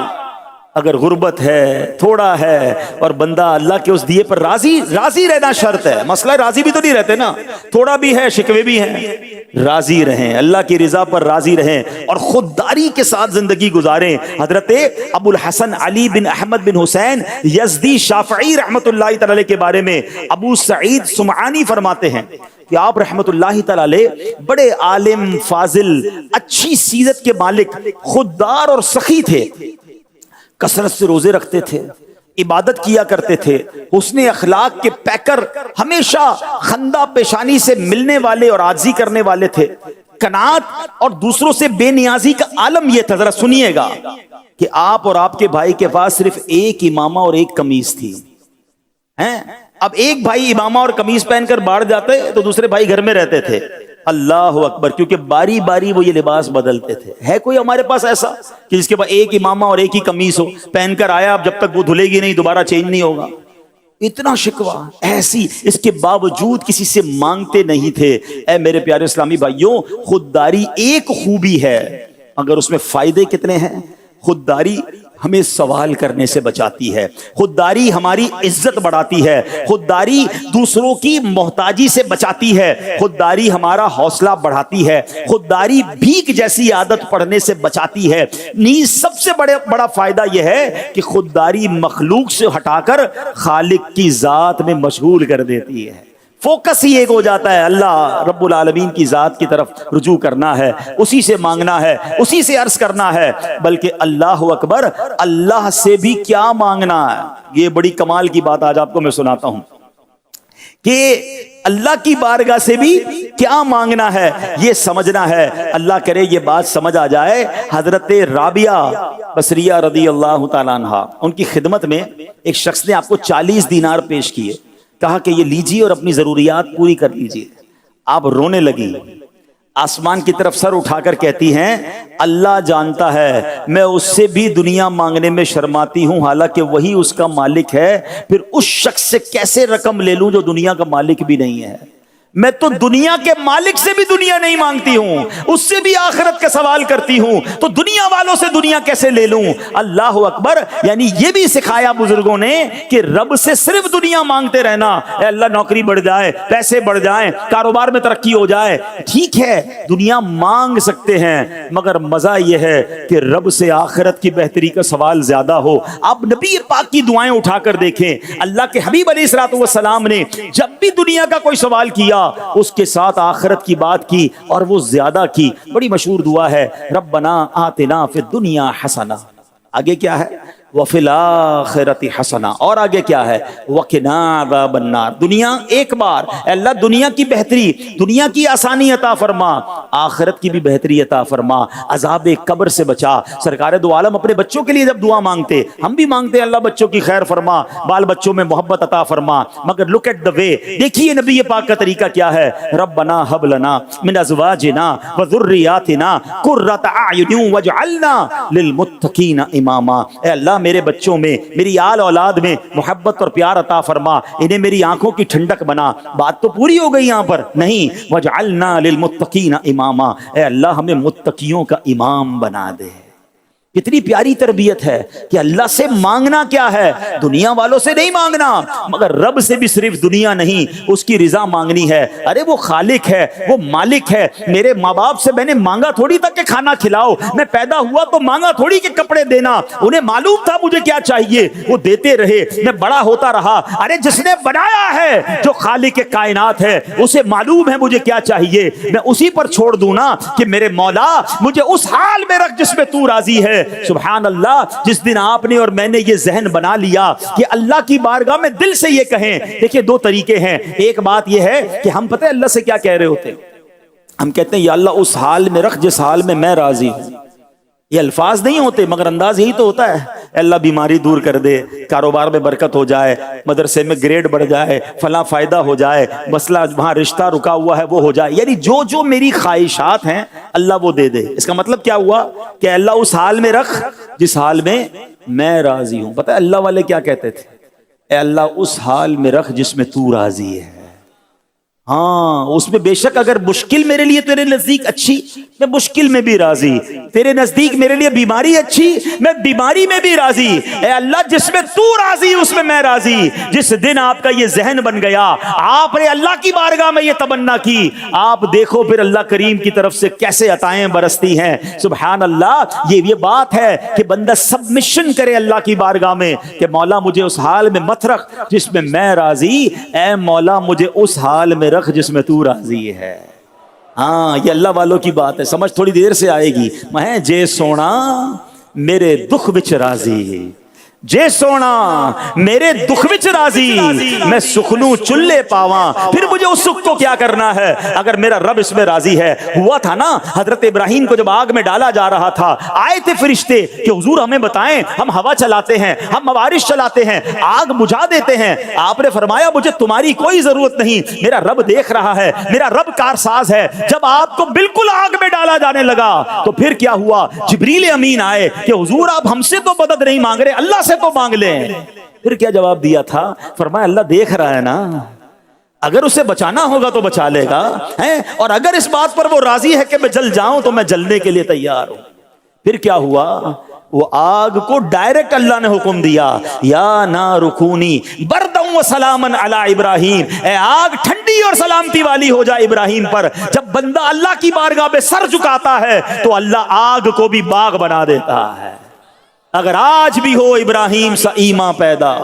اگر غربت ہے، تھوڑا ہے اور بندہ اللہ کے اس دیے پر راضی رہنا شرط ہے۔ مسئلہ راضی بھی تو نہیں رہتے نا، تھوڑا بھی ہے، شکوے بھی ہیں۔ راضی رہیں، اللہ کی رضا پر راضی رہیں اور خودداری کے ساتھ زندگی گزاریں۔ حضرت ابو الحسن علی بن احمد بن حسین یزدی شافعی رحمت اللہ تعالی علیہ کے بارے میں ابو سعید سمعانی فرماتے ہیں کہ آپ رحمت اللہ تعالی علیہ بڑے عالم، فاضل، اچھی سیرت کے مالک، خوددار اور سخی تھے۔ کثرت سے روزے رکھتے تھے، عبادت کیا کرتے تھے، حسن اخلاق کے پیکر، ہمیشہ خندہ پیشانی سے ملنے والے اور عاجزی کرنے والے تھے۔ قناعت اور دوسروں سے بے نیازی کا عالم یہ تھا۔ ذرا سنیے گا کہ آپ اور آپ کے بھائی کے پاس صرف ایک امامہ اور ایک قمیص تھی۔ اب ایک بھائی امامہ اور قمیص پہن کر باہر جاتے تو دوسرے بھائی گھر میں رہتے تھے۔ اللہ اکبر، کیونکہ باری باری وہ یہ لباس بدلتے تھے۔ ہے کوئی ہمارے پاس ایسا کہ جس کے پاس ایک امامہ اور ایک ہی قمیص ہو، پہن کر آیا، اب جب تک وہ دھلے گی نہیں دوبارہ چینج نہیں ہوگا؟ اتنا شکوہ، ایسی، اس کے باوجود کسی سے مانگتے نہیں تھے۔ اے میرے پیارے اسلامی بھائیوں، خودداری ایک خوبی ہے، اگر اس میں فائدے کتنے ہیں۔ خودداری ہمیں سوال کرنے سے بچاتی ہے، خودداری ہماری عزت بڑھاتی ہے، خودداری دوسروں کی محتاجی سے بچاتی ہے، خودداری ہمارا حوصلہ بڑھاتی ہے، خودداری بھیک جیسی عادت پڑھنے سے بچاتی ہے۔ نیز سب سے بڑا فائدہ یہ ہے کہ خودداری مخلوق سے ہٹا کر خالق کی ذات میں مشغول کر دیتی ہے۔ فوکس ہی ایک ہو جاتا ہے، اللہ رب العالمین کی ذات کی طرف رجوع کرنا ہے، اسی سے مانگنا ہے، اسی سے عرض کرنا ہے۔ بلکہ اللہ اکبر، اللہ سے بھی کیا مانگنا ہے، یہ بڑی کمال کی بات آج آپ کو میں سناتا ہوں کہ اللہ کی بارگاہ سے بھی کیا مانگنا ہے، یہ سمجھنا ہے۔ اللہ کرے یہ بات سمجھ آ جائے۔ حضرت رابعہ بصریہ رضی اللہ تعالیٰ عنہا، ان کی خدمت میں ایک شخص نے آپ کو 40 دینار پیش کیے، کہا کہ یہ لیجیے اور اپنی ضروریات پوری کر لیجیے۔ آپ رونے لگی، آسمان کی طرف سر اٹھا کر کہتی ہیں، اللہ جانتا ہے میں اس سے بھی دنیا مانگنے میں شرماتی ہوں، حالانکہ وہی اس کا مالک ہے، پھر اس شخص سے کیسے رقم لے لوں جو دنیا کا مالک بھی نہیں ہے۔ میں تو دنیا کے مالک سے بھی دنیا نہیں مانگتی ہوں، اس سے بھی آخرت کا سوال کرتی ہوں، تو دنیا والوں سے دنیا کیسے لے لوں؟ اللہ اکبر۔ یعنی یہ بھی سکھایا بزرگوں نے کہ رب سے صرف دنیا مانگتے رہنا، اے اللہ نوکری بڑھ جائے، پیسے بڑھ جائیں، کاروبار میں ترقی ہو جائے، ٹھیک ہے دنیا مانگ سکتے ہیں، مگر مزہ یہ ہے کہ رب سے آخرت کی بہتری کا سوال زیادہ ہو۔ آپ نبی پاک کی دعائیں اٹھا کر دیکھیں، اللہ کے حبیب علیہ الصلوۃ والسلام نے جب بھی دنیا کا کوئی سوال کیا اس کے ساتھ آخرت کی بات کی اور وہ زیادہ کی۔ بڑی مشہور دعا ہے، ربنا آتنا فی الدنیا حسنہ۔ آگے کیا ہے؟ وفی الآخرۃ حسنہ، اور آگے کیا ہے؟ وقنا عذاب النار، دنیا ایک بار اے اللہ دنیا کی بہتری، دنیا کی آسانی عطا فرما، آخرت کی بھی بہتری عطا فرما، عذاب قبر سے بچا۔ سرکار دو عالم اپنے بچوں کے لیے جب دعا مانگتے، ہم بھی مانگتے ہیں اللہ بچوں کی خیر فرما، بال بچوں میں محبت عطا فرما، مگر لک ایٹ دا وے، دیکھیے نبی پاک کا طریقہ کیا ہے، ربنا ہب لنا من ازواجنا وذریاتنا قرۃ اعین واجعلنا للمتقین اماما، اے اللہ میرے بچوں میں، میری آل اولاد میں محبت اور پیار عطا فرما، انہیں میری آنکھوں کی ٹھنڈک بنا۔ بات تو پوری ہو گئی یہاں پر، نہیں، وجعلنا للمتقین اماما، اے اللہ ہمیں متقیوں کا امام بنا دے۔ کتنی پیاری تربیت ہے کہ اللہ سے مانگنا کیا ہے، دنیا والوں سے نہیں مانگنا، مگر رب سے بھی صرف دنیا نہیں، اس کی رضا مانگنی ہے۔ ارے وہ خالق ہے، وہ مالک ہے، میرے ماں باپ سے میں نے مانگا تھوڑی تھا کہ کھانا کھلاؤ، میں پیدا ہوا تو مانگا تھوڑی کہ کپڑے دینا، انہیں معلوم تھا مجھے کیا چاہیے، وہ دیتے رہے، میں بڑا ہوتا رہا۔ ارے جس نے بنایا ہے، جو خالق کائنات ہے، اسے معلوم ہے مجھے کیا چاہیے، میں اسی پر چھوڑ دوں نا کہ میرے مولا مجھے اس حال میں رکھ جس میں تو راضی ہے۔ سبحان اللہ، جس دن آپ نے اور میں نے یہ ذہن بنا لیا کہ اللہ کی بارگاہ میں دل سے یہ کہیں، دیکھیں دو طریقے ہیں، ایک بات یہ ہے کہ ہم پتہ ہے اللہ سے کیا کہہ رہے ہوتے ہیں، ہم کہتے ہیں یا اللہ اس حال میں رکھ جس حال میں میں راضی ہوں۔ یہ الفاظ نہیں ہوتے مگر انداز یہی تو ہوتا ہے، اللہ بیماری دور کر دے، کاروبار میں برکت ہو جائے، مدرسے میں گریڈ بڑھ جائے، فلاں فائدہ ہو جائے، مسئلہ وہاں رشتہ رکا ہوا ہے وہ ہو جائے، یعنی جو جو میری خواہشات ہیں اللہ وہ دے دے۔ اس کا مطلب کیا ہوا کہ اللہ اس حال میں رکھ جس حال میں میں راضی ہوں۔ پتہ ہے اللہ والے کیا کہتے تھے؟ اے اللہ اس حال میں رکھ جس میں تو راضی ہے۔ ہاں اس میں بے شک اگر مشکل میرے لیے تیرے نزدیک اچھی، میں مشکل میں بھی راضی، تیرے نزدیک میرے لیے بیماری اچھی، میں بیماری میں بھی راضی، اے اللہ جس میں تو راضی اس میں میں راضی۔ جس دن آپ کا یہ ذہن بن گیا، آپ نے اللہ کی بارگاہ میں یہ تمنا کی، آپ دیکھو پھر اللہ کریم کی طرف سے کیسے عطائیں برستی ہیں۔ سبحان اللہ، یہ بات ہے کہ بندہ سبمشن کرے اللہ کی بارگاہ میں کہ مولا مجھے اس حال میں مت رکھ جس میں میں راضی، اے مولا مجھے اس حال میں رکھ جس میں تو راضی ہے۔ ہاں یہ اللہ والوں کی بات ہے، سمجھ تھوڑی دیر سے آئے گی۔ میں جے سونا میرے دکھ وچ راضی، جے سونا میرے دکھ وچ راضی، میں سکھنوں چلے پاواں، پھر مجھے اس سکھ کو کیا کرنا ہے اگر میرا رب اس میں راضی ہے۔ ہوا تھا نا حضرت ابراہیم کو جب آگ میں ڈالا جا رہا تھا، آئے تھے فرشتے کہ حضور ہمیں بتائیں، ہم ہوا چلاتے ہیں، ہم موارش چلاتے ہیں، آگ بجھا دیتے ہیں، آپ نے فرمایا مجھے تمہاری کوئی ضرورت نہیں، میرا رب دیکھ رہا ہے، میرا رب کارساز ہے۔ جب آپ کو بالکل آگ میں ڈالا جانے لگا تو پھر کیا ہوا؟ جبریل امین آئے کہ حضور آپ ہم سے تو مدد نہیں مانگ رہے، اللہ سے تو مانگ لیں۔ پھر کیا جواب دیا تھا؟ فرمایا اللہ دیکھ رہا ہے نا، اگر اسے بچانا ہوگا تو بچا لے گا، اور اگر اس بات پر وہ راضی ہے کہ میں جل جاؤں تو میں جلنے کے لیے تیار ہوں۔ پھر کیا ہوا؟ وہ آگ کو ڈائریکٹ اللہ نے حکم دیا، یا نار کونی بردا وسلاما علی ابراہیم، اے آگ ٹھنڈی اور سلامتی والی ہو جائے ابراہیم پر۔ جب بندہ اللہ کی بارگاہ میں سر جھکاتا ہے تو اللہ آگ کو بھی باغ بنا دیتا ہے۔ اگر آج بھی ہو ابراہیم سا ایمان پیدا،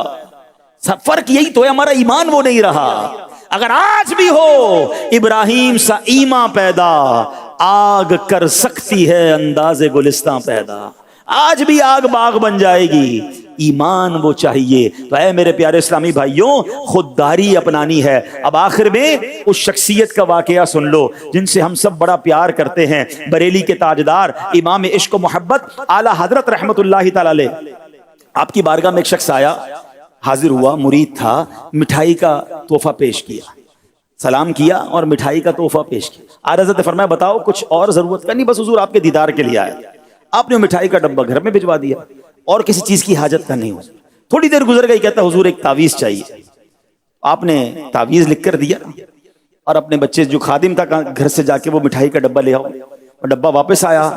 فرق یہی تو ہے، ہمارا ایمان وہ نہیں رہا۔ اگر آج بھی ہو ابراہیم سا ایمان پیدا، آگ کر سکتی ہے انداز گلستان پیدا۔ آج بھی آگ باغ بن جائے گی، ایمان وہ چاہیے۔ تو اے میرے پیارے اسلامی بھائیوں، خودداری اپنانی ہے۔ اب آخر میں اس شخصیت کا واقعہ سن لو جن سے ہم سب بڑا پیار کرتے ہیں، بریلی کے تاجدار امام عشق و محبت اعلی حضرت رحمت اللہ تعالی علیہ۔ آپ کی بارگاہ میں ایک شخص آیا، حاضر ہوا، مرید تھا، مٹھائی کا تحفہ پیش کیا، سلام کیا اور مٹھائی کا تحفہ پیش کیا۔ آج حضرت فرمایا بتاؤ کچھ اور ضرورت کا؟ نہیں، بس حضور آپ کے دیدار کے لیے آیا۔ آپ نے مٹھائی کا ڈبہ گھر میں بھجوا دیا، اور کسی چیز کی حاجت کا نہیں ہو۔ تھوڑی دیر گزر گئی، کہتا حضور ایک تعویذ چاہیے۔ آپ نے تعویذ لکھ کر دیا اور اپنے بچے جو خادم تھا گھر سے جا کے وہ مٹھائی کا ڈبہ لے آؤ، اور ڈبہ واپس آیا،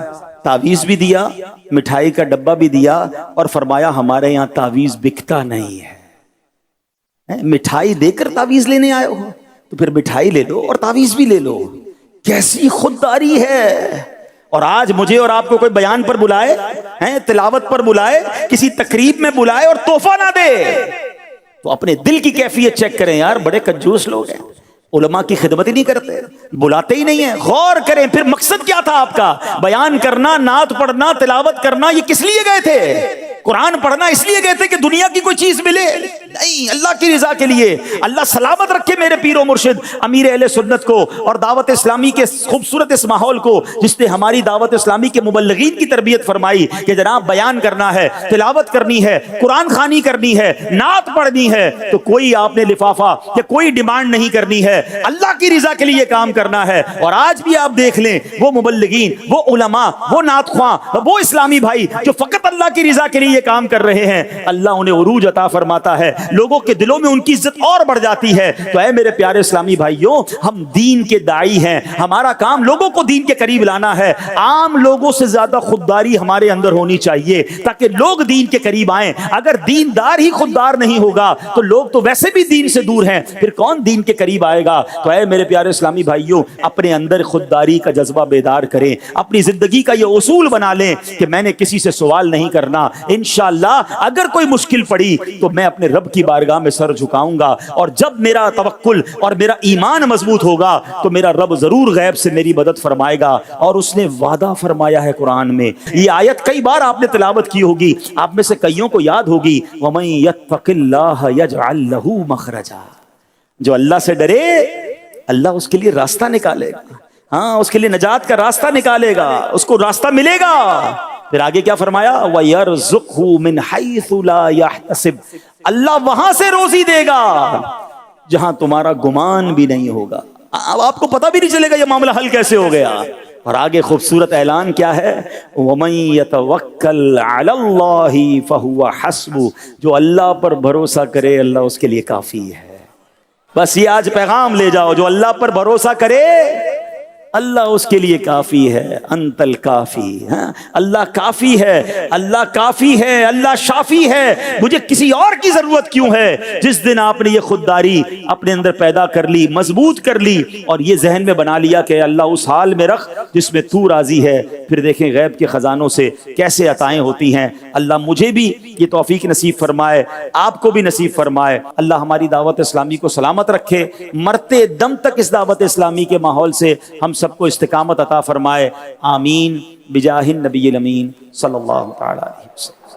تعویذ بھی دیا، مٹھائی کا ڈبہ بھی دیا، اور فرمایا ہمارے یہاں تعویذ بکتا نہیں ہے۔ مٹھائی دے کر تعویذ لینے آئے ہو تو پھر مٹھائی لے لو اور تعویذ بھی لے لو۔ کیسی خودداری ہے! اور آج مجھے اور آپ کو کوئی بیان پر بلائے، تلاوت پر بلائے، کسی تقریب میں بلائے اور تحفہ نہ دے تو اپنے دل کی کیفیت چیک کریں یار، بڑے کنجوس لوگ ہیں، علماء کی خدمت ہی نہیں کرتے، بلاتے ہی نہیں ہیں۔ غور کریں پھر مقصد کیا تھا آپ کا؟ بیان کرنا، نعت پڑھنا، تلاوت کرنا، یہ کس لیے گئے تھے؟ قرآن پڑھنا اس لیے گئے تھے کہ دنیا کی کوئی چیز ملے؟ نہیں، اللہ کی رضا کے لیے۔ اللہ سلامت رکھے میرے پیر و مرشد امیر اہل سنت کو اور دعوت اسلامی کے خوبصورت اس ماحول کو، جس نے ہماری دعوت اسلامی کے مبلغین کی تربیت فرمائی کہ جناب بیان کرنا ہے، تلاوت کرنی ہے، قرآن خوانی کرنی ہے، نعت پڑھنی ہے، تو کوئی آپ نے لفافہ یا کوئی ڈیمانڈ نہیں کرنی ہے، اللہ کی رضا کے لیے کام کرنا ہے۔ اور آج بھی آپ دیکھ لیں، وہ مبلغین، وہ علماء، وہ نعت خواں، وہ اسلامی بھائی جو فقط اللہ کی رضا کے لیے یہ کام کر رہے ہیں، اللہ انہیں عروج عطا فرماتا ہے، لوگوں کے دلوں میں ان کی عزت اور بڑھ جاتی ہے۔ تو اے میرے پیارے اسلامی بھائیوں، ہم دین کے داعی ہیں، ہمارا کام لوگوں کو دین کے قریب لانا ہے۔ عام لوگوں سے زیادہ خودداری ہمارے اندر ہونی چاہیے تاکہ لوگ دین کے قریب آئیں۔ اگر دیندار ہی خوددار نہیں ہوگا تو لوگ تو ویسے بھی دین سے دور ہیں، پھر کون دین کے قریب آئے گا؟ تو اے میرے پیارے اسلامی بھائیوں، اپنے اندر خودداری کا جذبہ بیدار کریں، اپنی زندگی کا یہ اصول بنا لیں کہ میں نے کسی سے سوال نہیں کرنا۔ انشاءاللہ اگر کوئی مشکل پڑی تو میں اپنے رب کی بارگاہ میں سر جھکاؤں گا، اور جب میرا توکل اور میرا ایمان مضبوط ہوگا تو میرا رب ضرور غیب سے میری مدد فرمائے گا۔ اور اس نے وعدہ فرمایا ہے قرآن میں، یہ آیت کئی بار آپ نے تلاوت کی ہوگی، آپ میں سے کئیوں کو یاد ہوگی، وَمَن يَتَّقِ اللَّهَ يَجْعَل لَّهُ مَخْرَجًا، جو اللہ سے ڈرے اللہ اس کے لیے راستہ نکالے گا، ہاں اس کے لیے نجات کا راستہ نکالے گا، اس کو راستہ ملے گا۔ پھر آگے کیا فرمایا؟ وَيَرْزُقْهُ مِنْ حَيْثُ لَا يَحْتَسِبُ، اللہ وہاں سے روزی دے گا جہاں تمہارا گمان بھی نہیں ہوگا۔ اب آپ کو پتہ بھی نہیں چلے گا یہ معاملہ حل کیسے ہو گیا۔ اور آگے خوبصورت اعلان کیا ہے؟ وَمَن يَتَوَكَّلْ عَلَى اللَّهِ فَهُوَ حَسْبُهُ، جو اللہ پر بھروسہ کرے اللہ اس کے لیے کافی ہے۔ بس یہ آج پیغام لے جاؤ، جو اللہ پر بھروسہ کرے اللہ اس کے لیے کافی ہے۔ انت الکافی، ہاں اللہ کافی ہے، اللہ کافی ہے، اللہ شافی ہے، مجھے کسی اور کی ضرورت کیوں ہے؟ جس دن آپ نے یہ خودداری اپنے اندر پیدا کر لی، مضبوط کر لی، اور یہ ذہن میں بنا لیا کہ اللہ اس حال میں رکھ جس میں تو راضی ہے، پھر دیکھیں غیب کے خزانوں سے کیسے عطائیں ہوتی ہیں۔ اللہ مجھے بھی یہ توفیق نصیب فرمائے، آپ کو بھی نصیب فرمائے۔ اللہ ہماری دعوت اسلامی کو سلامت رکھے، مرتے دم تک اس دعوت اسلامی کے ماحول سے ہم سب کو استقامت عطا فرمائے۔ آمین بجاہ النبی الامین صلی اللہ تعالی علیہ وسلم۔